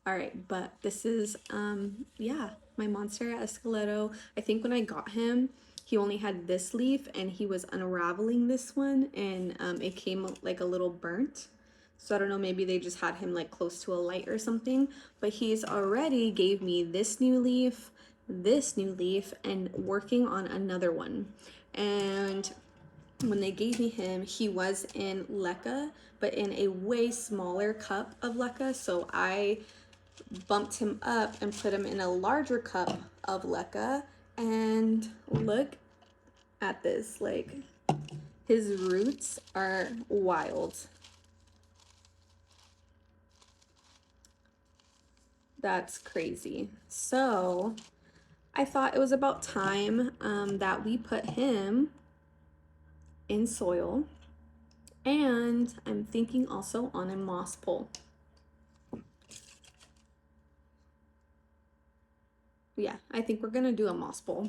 All right, but this is, yeah, my Monstera Esqueleto. I think when I got him, he only had this leaf and he was unraveling this one, and it came like a little burnt. So I don't know, maybe they just had him like close to a light or something, but he's already gave me this new leaf, and working on another one. And when they gave me him, he was in leca, but in a way smaller cup of leca. So I bumped him up and put him in a larger cup of leca, and look at this, like his roots are wild. That's crazy. So I thought it was about time that we put him in soil, and I'm thinking also on a moss pole. Yeah, I think we're gonna do a moss pole.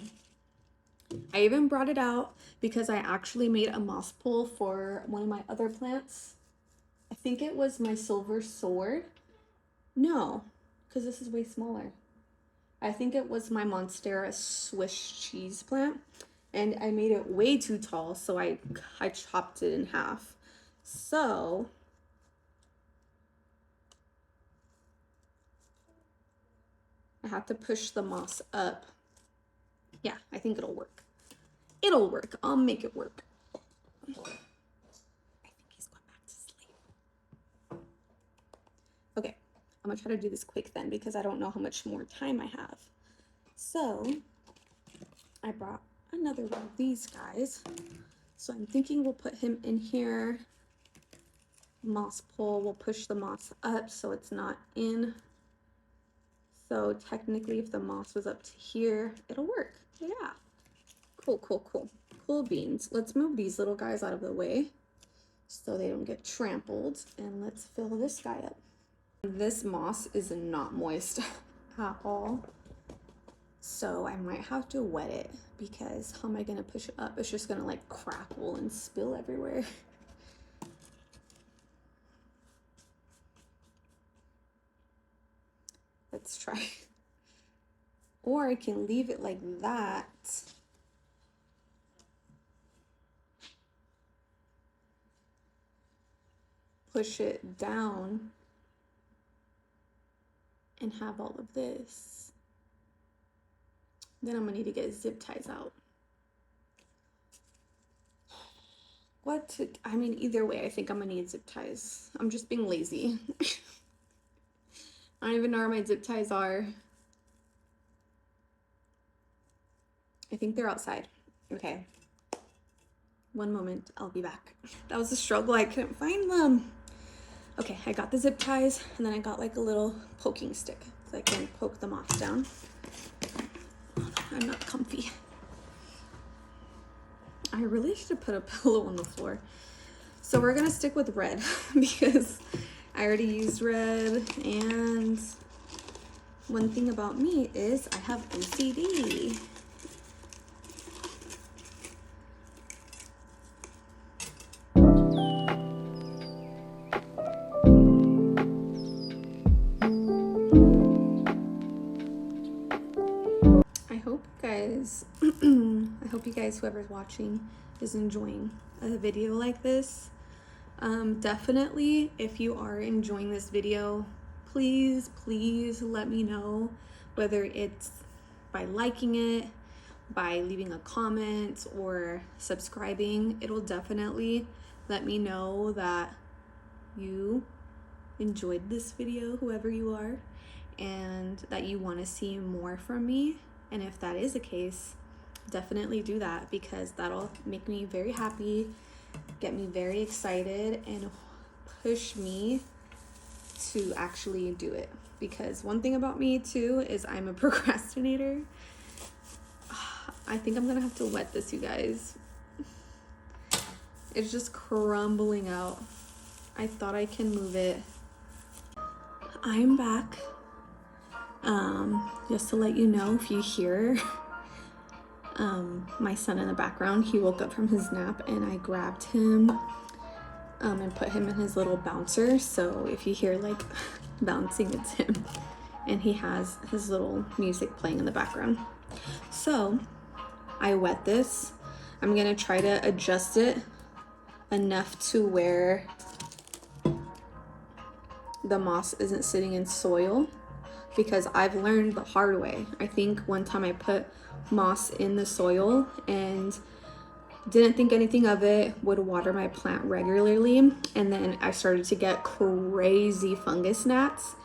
I even brought it out because I actually made a moss pole for one of my other plants. I think it was my silver sword. No, because this is way smaller. I think it was my Monstera Swiss cheese plant, and I made it way too tall, so I chopped it in half. So I have to push the moss up. Yeah, I think it'll work. It'll work. I'll make it work. I think he's going back to sleep. Okay, I'm gonna try to do this quick then because I don't know how much more time I have. So I brought another one of these guys. So I'm thinking we'll put him in here. Moss pole, we'll push the moss up so it's not in. So technically if the moss was up to here, it'll work. Yeah. Cool, cool, cool. Cool beans. Let's move these little guys out of the way so they don't get trampled. And let's fill this guy up. This moss is not moist at all. So I might have to wet it because how am I gonna push it up? It's just gonna like crackle and spill everywhere. Let's try. Or I can leave it like that. Push it down and have all of this. Then I'm gonna need to get zip ties out. I mean, either way, I think I'm gonna need zip ties. I'm just being lazy. I don't even know where my zip ties are. I think they're outside. Okay. One moment, I'll be back. That was a struggle, I couldn't find them. Okay, I got the zip ties, and then I got like a little poking stick so I can poke the moss down. Oh, no, I'm not comfy. I really should have put a pillow on the floor. So we're gonna stick with red because I already used red, and one thing about me is I have OCD. I hope you guys, whoever's watching, is enjoying a video like this. Definitely, if you are enjoying this video, please let me know, whether it's by liking it, by leaving a comment, or subscribing. It'll definitely let me know that you enjoyed this video, whoever you are, and that you want to see more from me. And if that is the case, definitely do that, because that'll make me very happy, get me very excited, and push me to actually do it. Because one thing about me too is I'm a procrastinator. I think I'm gonna have to wet this, you guys. It's just crumbling out. I thought I can move it. I'm back. Just to let you know, if you hear my son in the background, he woke up from his nap and I grabbed him and put him in his little bouncer. So if you hear like bouncing, it's him, and he has his little music playing in the background. So I wet this. I'm gonna try to adjust it enough to where the moss isn't sitting in soil, because I've learned the hard way. I think one time I put moss in the soil and didn't think anything of it, would water my plant regularly, and then I started to get crazy fungus gnats,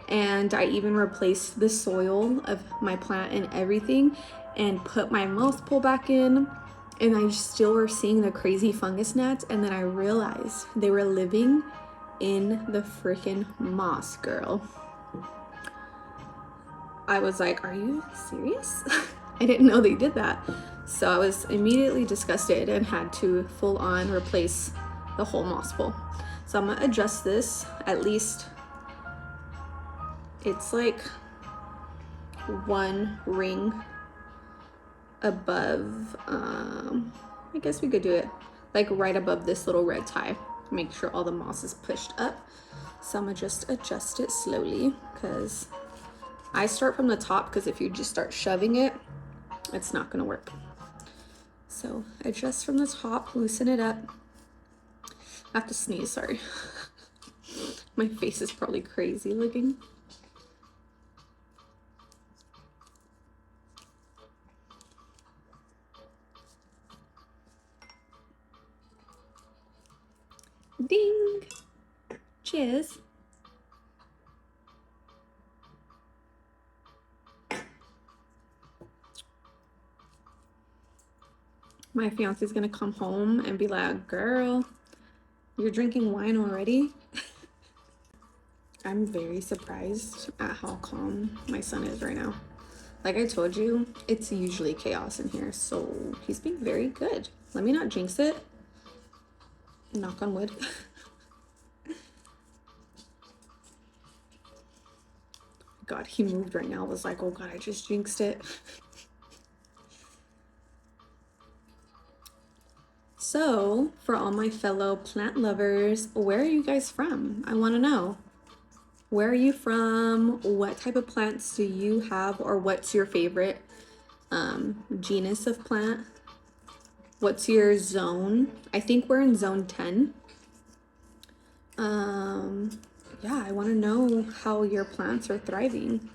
And I even replaced the soil of my plant and everything and put my moss pole back in. And I still were seeing the crazy fungus gnats. And then I realized they were living in the freaking moss, girl. I was like, are you serious? I didn't know they did that. So I was immediately disgusted and had to full on replace the whole moss pole. So I'm gonna adjust this. At least it's like one ring above, I guess we could do it like right above this little red tie. Make sure all the moss is pushed up. So I'm gonna just adjust it slowly, because I start from the top, because if you just start shoving it, it's not gonna work. So adjust from the top, loosen it up. I have to sneeze, sorry. My face is probably crazy looking. Ding! Cheers. My fiance is gonna come home and be like, girl, you're drinking wine already? I'm very surprised at how calm my son is right now. Like I told you, it's usually chaos in here, so he's being very good. Let me not jinx it. Knock on wood. God, he moved right now. I was like, oh God, I just jinxed it. So, for all my fellow plant lovers, where are you guys from? I want to know. Where are you from? What type of plants do you have, or what's your favorite genus of plant? What's your zone? I think we're in zone 10. Yeah, I want to know how your plants are thriving.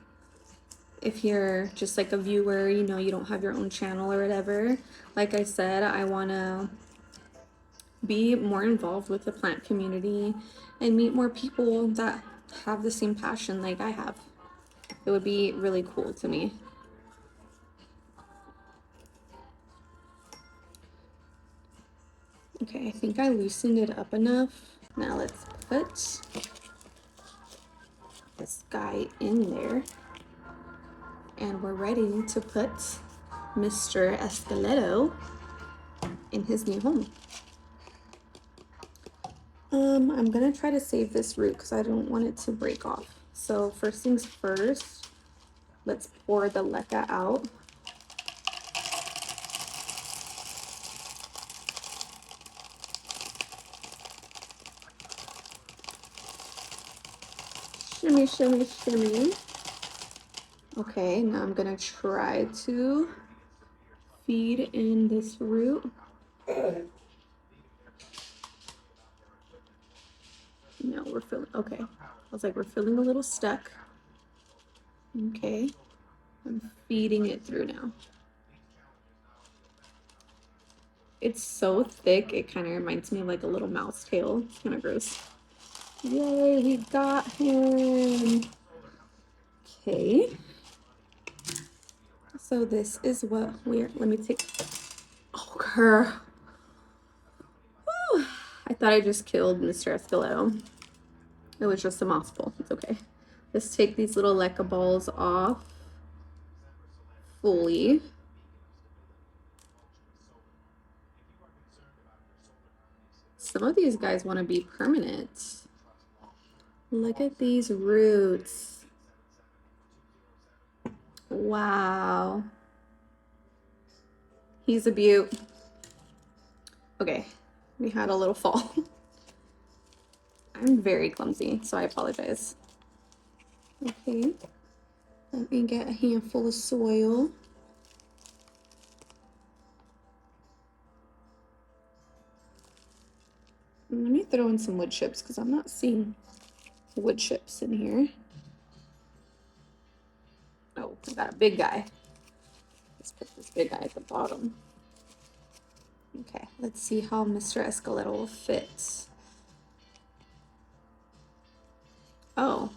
If you're just like a viewer, you know, you don't have your own channel or whatever. Like I said, I want to be more involved with the plant community and meet more people that have the same passion like I have. It would be really cool to me. Okay, I think I loosened it up enough. Now let's put this guy in there. And we're ready to put Mr. Esqueleto in his new home. I'm gonna try to save this root because I don't want it to break off. So first things first, let's pour the leca out. Shimmy, shimmy, shimmy. Okay, now I'm gonna try to feed in this root. No, we're feeling, okay. I was like, we're feeling a little stuck. Okay, I'm feeding it through now. It's so thick, it kind of reminds me of like a little mouse tail. It's kind of gross. Yay, we got him. Okay. So this is what we're, let me take, oh, girl. Whew. I thought I just killed Mr. Esqueleto. It was just a moss pole. It's okay. Let's take these little leca balls off fully. Some of these guys want to be permanent. Look at these roots. Wow. He's a beaut. Okay, we had a little fall. I'm very clumsy, so I apologize. Okay, let me get a handful of soil. Let me throw in some wood chips because I'm not seeing wood chips in here. Oh, I got a big guy. Let's put this big guy at the bottom. Okay, let's see how Mr. Esqueleto will fit. Oh,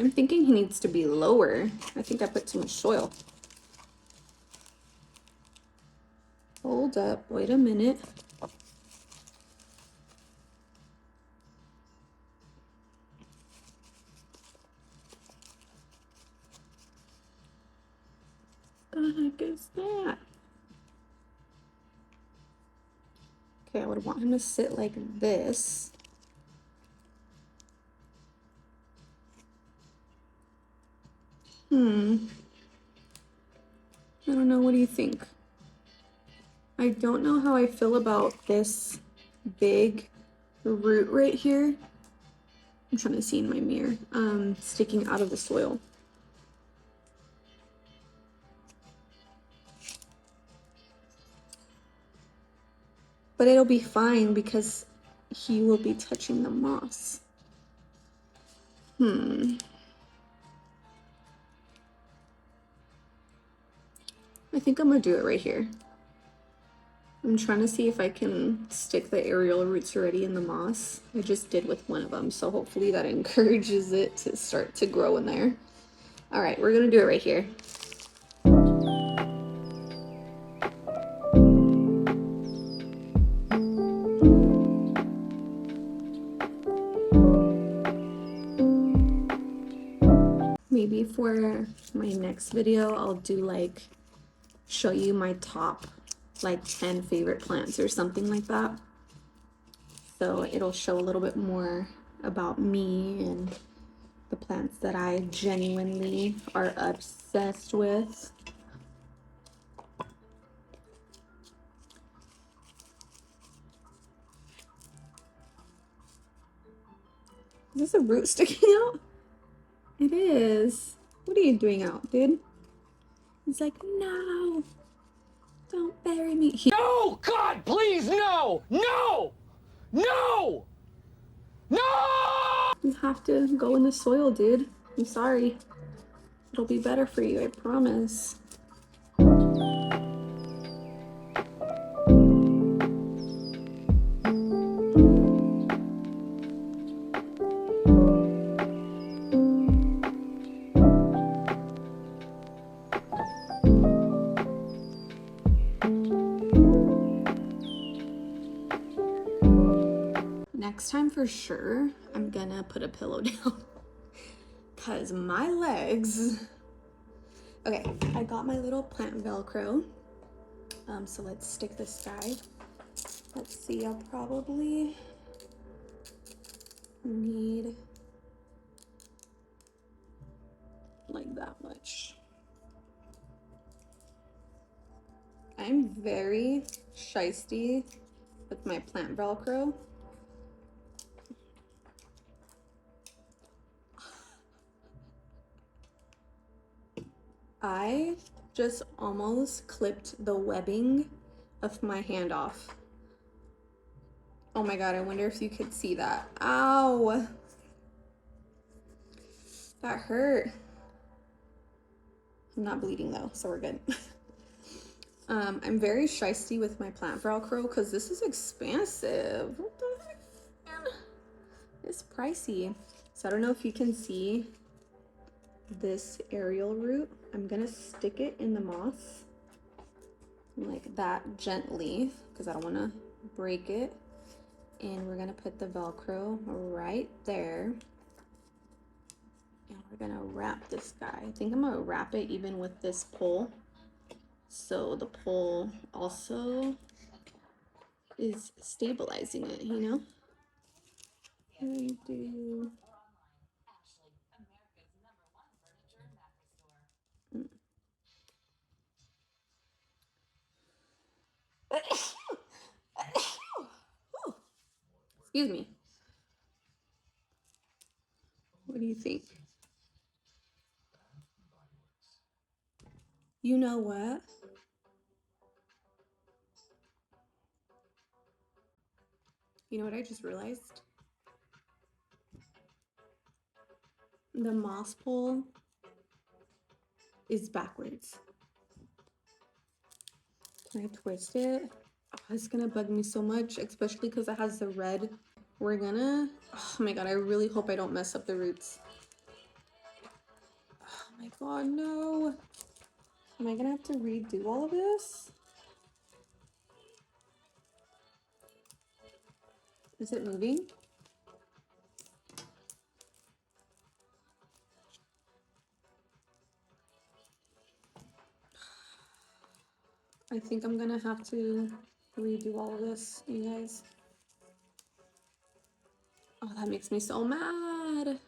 I'm thinking he needs to be lower. I think I put too much soil. Hold up, wait a minute. What the heck is that? Okay, I would want him to sit like this. I don't know, what do you think? I don't know how I feel about this big root right here. I'm trying to see in my mirror, sticking out of the soil. But it'll be fine because he will be touching the moss. I think I'm gonna do it right here. I'm trying to see if I can stick the aerial roots already in the moss. I just did with one of them, so hopefully that encourages it to start to grow in there. All right, we're gonna do it right here. Maybe for my next video, I'll do like, show you my top like 10 favorite plants or something like that. So it'll show a little bit more about me and the plants that I genuinely are obsessed with. Is this a root sticking out? It is. What are you doing out, dude? He's like, no, don't bury me. No, God, please, no, no, no, no! You have to go in the soil, dude. I'm sorry. It'll be better for you, I promise. Next time for sure, I'm gonna put a pillow down because my legs. Okay, I got my little plant Velcro. So let's stick this guy. Let's see, I'll probably need like that much. I'm very shysty with my plant Velcro. I just almost clipped the webbing of my hand off. Oh my God, I wonder if you could see that. Ow! That hurt. I'm not bleeding though, so we're good. I'm very shysty with my plant Velcro because this is expensive. What the heck, man? It's pricey. So I don't know if you can see this aerial root. I'm gonna stick it in the moss like that gently because I don't want to break it. And we're gonna put the Velcro right there. And we're gonna wrap this guy. I think I'm gonna wrap it even with this pole. So the pole also is stabilizing it, you know? I do. Excuse me. What do you think? You know what? You know what I just realized? The moss pole is backwards. Can I twist it? Oh, it's gonna bug me so much, especially because it has the red. We're gonna, oh my God, I really hope I don't mess up the roots. my god, no. Am I gonna have to redo all of this? Is it moving? I think I'm gonna have to redo all of this, you guys. Oh, that makes me so mad.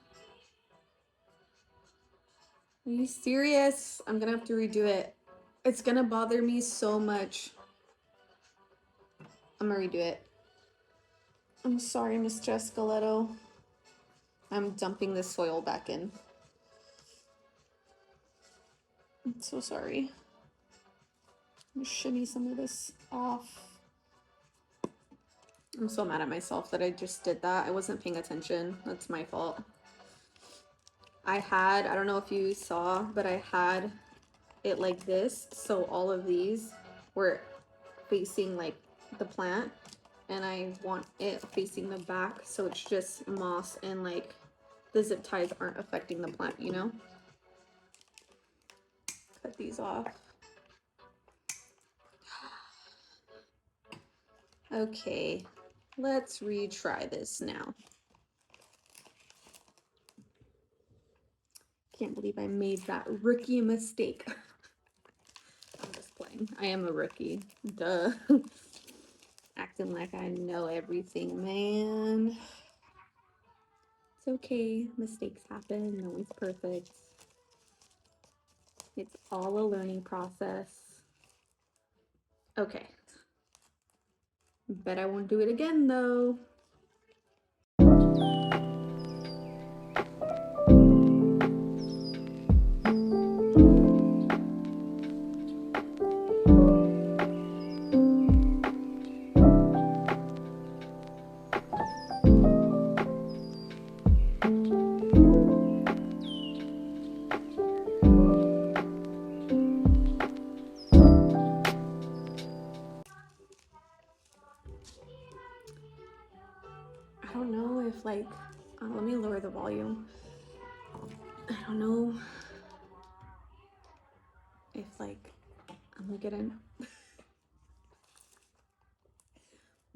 Are you serious? I'm gonna have to redo it. It's gonna bother me so much. I'm gonna redo it. I'm sorry, Miss Jessica Leto. I'm dumping this soil back in. I'm so sorry. I'm gonna shimmy some of this off. I'm so mad at myself that I just did that. I wasn't paying attention. That's my fault. I don't know if you saw, but I had it like this. So all of these were facing like the plant, and I want it facing the back. So it's just moss and like the zip ties aren't affecting the plant, you know? Cut these off. Okay, let's retry this now. Can't believe I made that rookie mistake. I'm just playing. I am a rookie. Duh. Acting like I know everything, man. It's okay. Mistakes happen. No one's perfect. It's all a learning process. Okay. Bet I won't do it again, though. I don't know if like, let me lower the volume. I don't know if like, I'm gonna get in.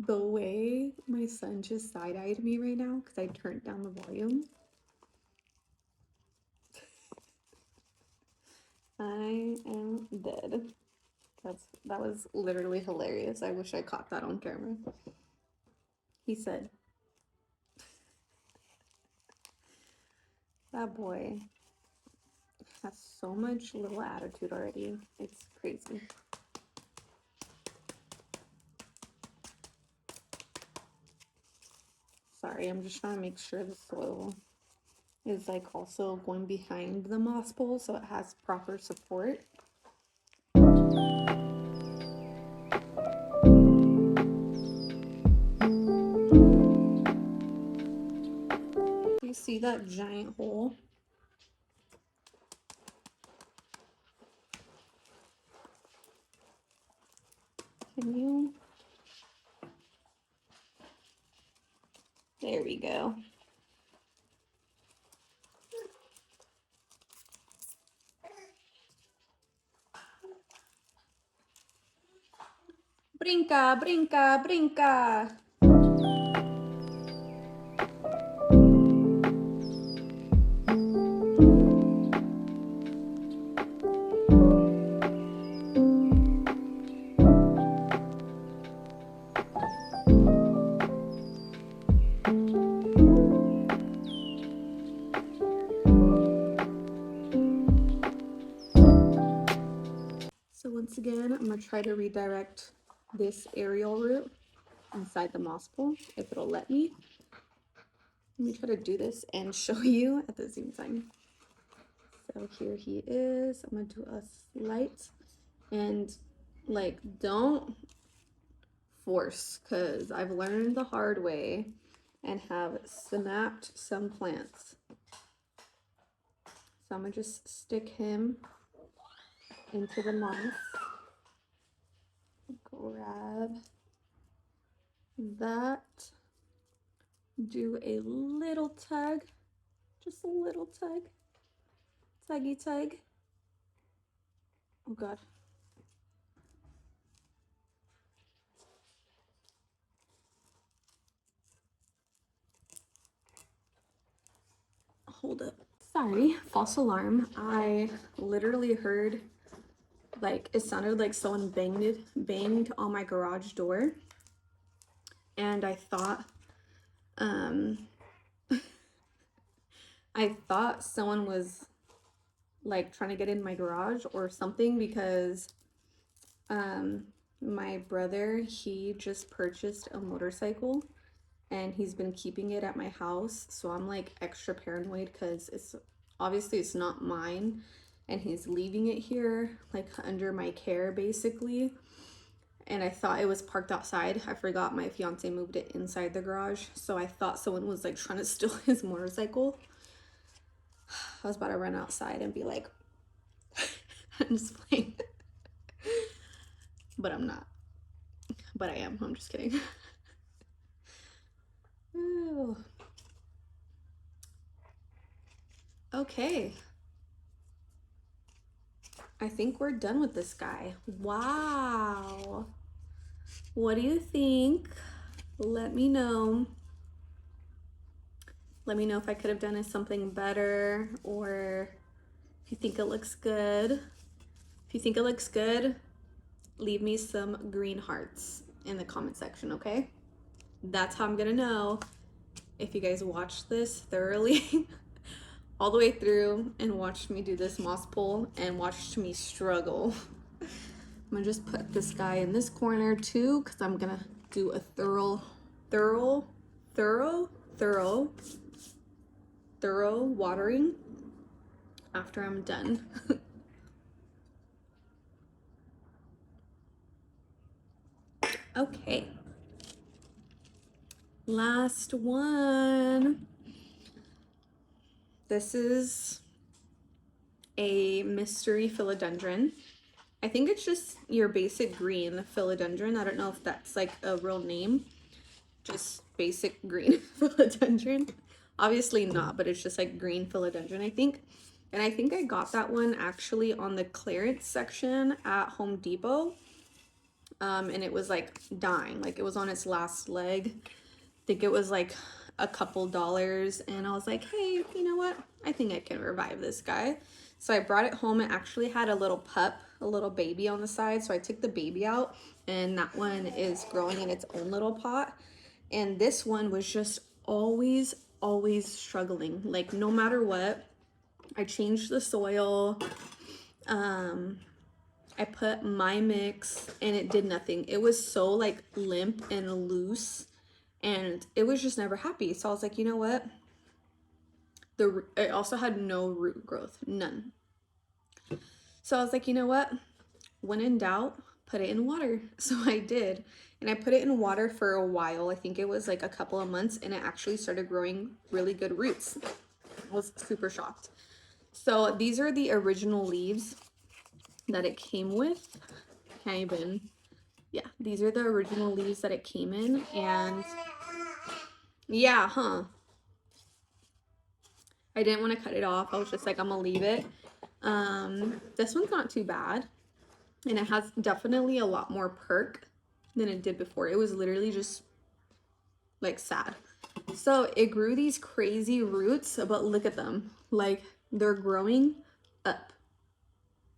The way my son just side-eyed me right now because I turned down the volume. I am dead. That was literally hilarious. I wish I caught that on camera. He said, that boy has so much little attitude already. It's crazy. Sorry, I'm just trying to make sure the soil is like also going behind the moss pole so it has proper support. You see that giant hole? Can you? There we go. Brinca, brinca, brinca. So once again, I'm gonna try to redirect this aerial root inside the moss pole, if it'll let me. Let me try to do this and show you at the same time. So here he is. I'm gonna do a slight, and like don't force, because I've learned the hard way and have snapped some plants. So I'm gonna just stick him into the moss. Grab that. Do a little tug, just a little tug. Tuggy tug. Oh God. Hold up. Sorry, false alarm. I literally heard, like, it sounded like someone banged on my garage door. And I thought, I thought someone was like trying to get in my garage or something, because my brother, he just purchased a motorcycle and he's been keeping it at my house. So I'm like extra paranoid because it's obviously it's not mine and he's leaving it here like under my care basically. And I thought it was parked outside. I forgot my fiance moved it inside the garage. So I thought someone was like trying to steal his motorcycle. I was about to run outside and be like, I'm just playing. But I'm not. But I am. I'm just kidding. Ooh. Okay. I think we're done with this guy. Wow. What do you think? Let me know. Let me know if I could have done something better, or if you think it looks good. If you think it looks good, leave me some green hearts in the comment section, okay? That's how I'm gonna know if you guys watched this thoroughly all the way through and watched me do this moss pull and watched me struggle. I'm gonna just put this guy in this corner too, because I'm gonna do a thorough watering after I'm done. Okay, last one. This is a mystery philodendron. I think it's just your basic green philodendron. I don't know if that's like a real name. Just basic green philodendron. Obviously not, but it's just like green philodendron, I think. And I think I got that one actually on the clearance section at Home Depot. And it was like dying, like it was on its last leg. I think it was like a couple dollars, and I was like, hey, you know what? I think I can revive this guy. So I brought it home. It actually had a little pup, a little baby on the side. So I took the baby out, and that one is growing in its own little pot. And this one was just always struggling. Like no matter what, I changed the soil. I put my mix and it did nothing. It was so like limp and loose, and it was just never happy. So I was like, you know what? It also had no root growth, none. So I was like, you know what? When in doubt, put it in water. So I did. And I put it in water for a while. I think it was like a couple of months, and it actually started growing really good roots. I was super shocked. So these are the original leaves that it came with. Can't even, yeah, these are the original leaves that it came in. And yeah, I didn't want to cut it off. I was just like, I'm gonna leave it. This one's not too bad, and it has definitely a lot more perk than it did before. It was literally just like sad. So it grew these crazy roots, but look at them, like they're growing up.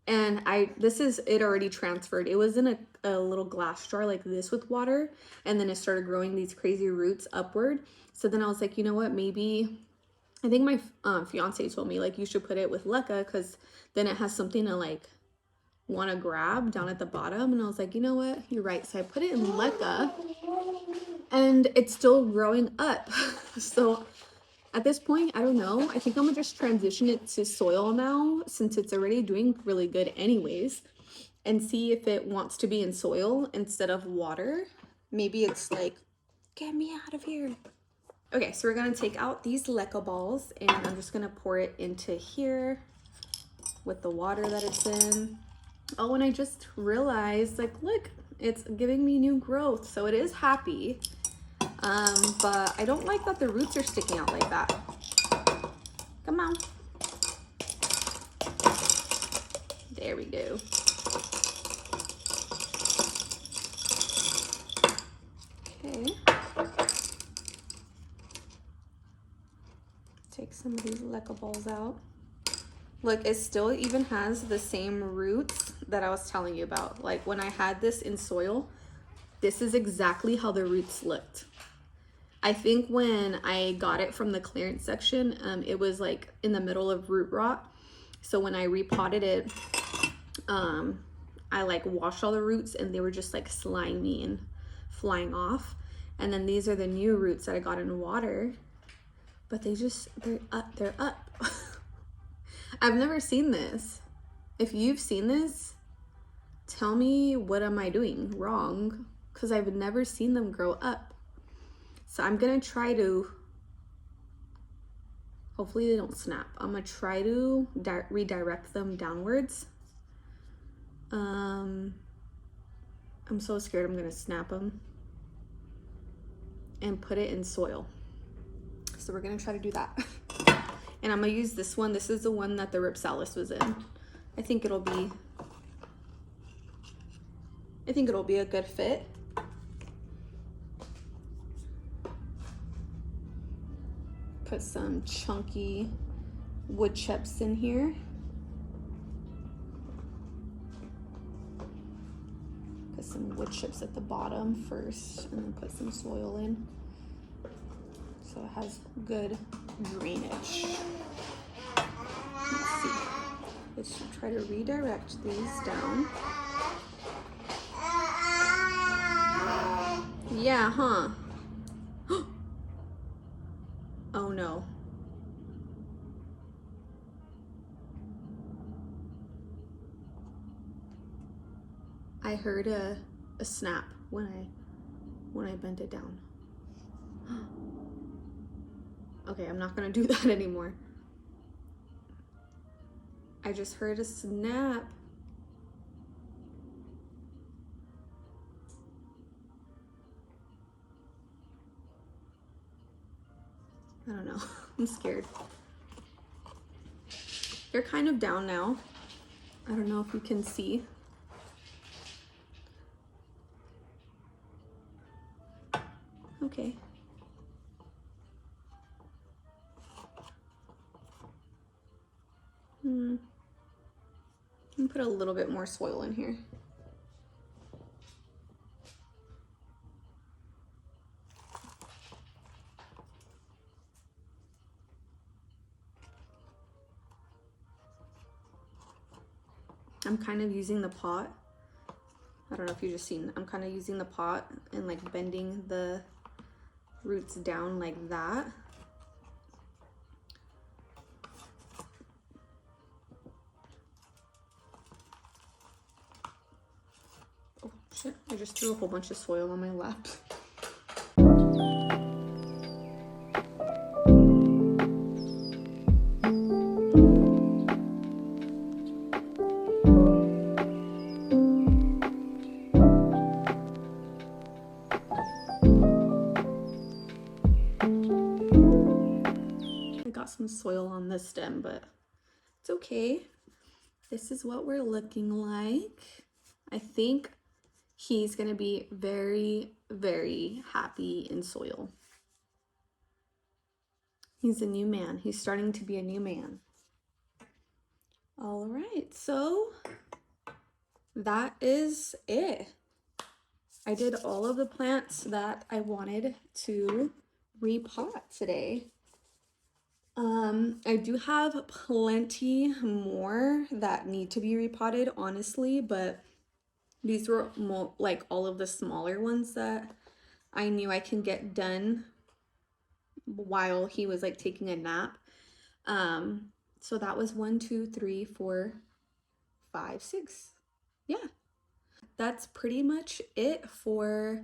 And it already transferred. It was in a little glass jar like this with water, and then it started growing these crazy roots upward. So then I was like, you know what, maybe, I think my fiance told me like you should put it with leca, because then it has something to like want to grab down at the bottom. And I was like, you know what, you're right. So I put it in leca, and it's still growing up. So at this point, I don't know. I think I'm gonna just transition it to soil now, since it's already doing really good anyways, and see if it wants to be in soil instead of water. Maybe it's like, get me out of here. Okay, so we're gonna take out these leca balls, and I'm just gonna pour it into here with the water that it's in. Oh, and I just realized, like, look, it's giving me new growth, so it is happy. But I don't like that the roots are sticking out like that. Come on. There we go. Okay. Take some of these leca balls out. Look, it still even has the same roots that I was telling you about. Like when I had this in soil, this is exactly how the roots looked. I think when I got it from the clearance section, it was like in the middle of root rot. So when I repotted it, I like washed all the roots and they were just like slimy and flying off. And then these are the new roots that I got in water, but they're up. I've never seen this. If you've seen this, tell me what am I doing wrong, because I've never seen them grow up. So I'm gonna try to, hopefully they don't snap. I'm gonna try to redirect them downwards. I'm so scared I'm gonna snap them and put it in soil. So we're gonna try to do that. And I'm gonna use this one. This is the one that the Ripsalis was in. I think it'll be a good fit. Put some chunky wood chips in here. Put some wood chips at the bottom first, and then put some soil in, so it has good drainage. Let's see. Let's try to redirect these down. Yeah, huh? Oh no. I heard a snap when I bent it down. Okay, I'm not gonna do that anymore. I just heard a snap. I don't know. I'm scared. They're kind of down now. I don't know if you can see. Okay. I'm gonna put a little bit more soil in here. I'm kind of using the pot. I don't know if you just seen, I'm kind of using the pot and like bending the roots down like that. Oh shit, I just threw a whole bunch of soil on my lap. Some soil on this stem, but it's okay. This is what we're looking like. I think he's gonna be very, very happy in soil. He's a new man. He's starting to be a new man. All right, so that is it. I did all of the plants that I wanted to repot today. I do have plenty more that need to be repotted, honestly, but these were like all of the smaller ones that I knew I can get done while he was like taking a nap. So that was 1, 2, 3, 4, 5, 6. Yeah, that's pretty much it for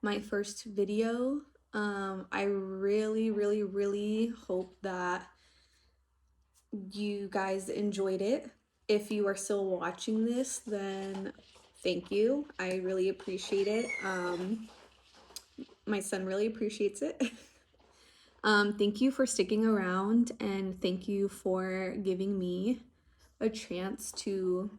my first video. I really, really, really hope that you guys enjoyed it. If you are still watching this, then thank you. I really appreciate it. My son really appreciates it. Thank you for sticking around, and thank you for giving me a chance to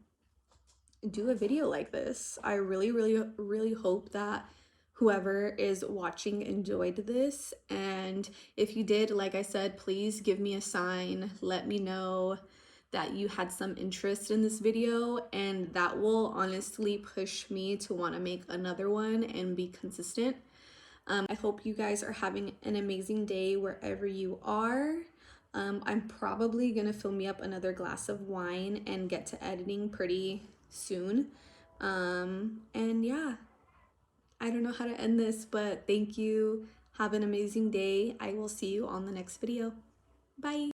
do a video like this. I really hope that whoever is watching enjoyed this, and if you did, like I said, please give me a sign, let me know that you had some interest in this video, and that will honestly push me to want to make another one and be consistent. I hope you guys are having an amazing day wherever you are. I'm probably gonna fill me up another glass of wine and get to editing pretty soon. And yeah, I don't know how to end this, but thank you. Have an amazing day. I will see you on the next video. Bye.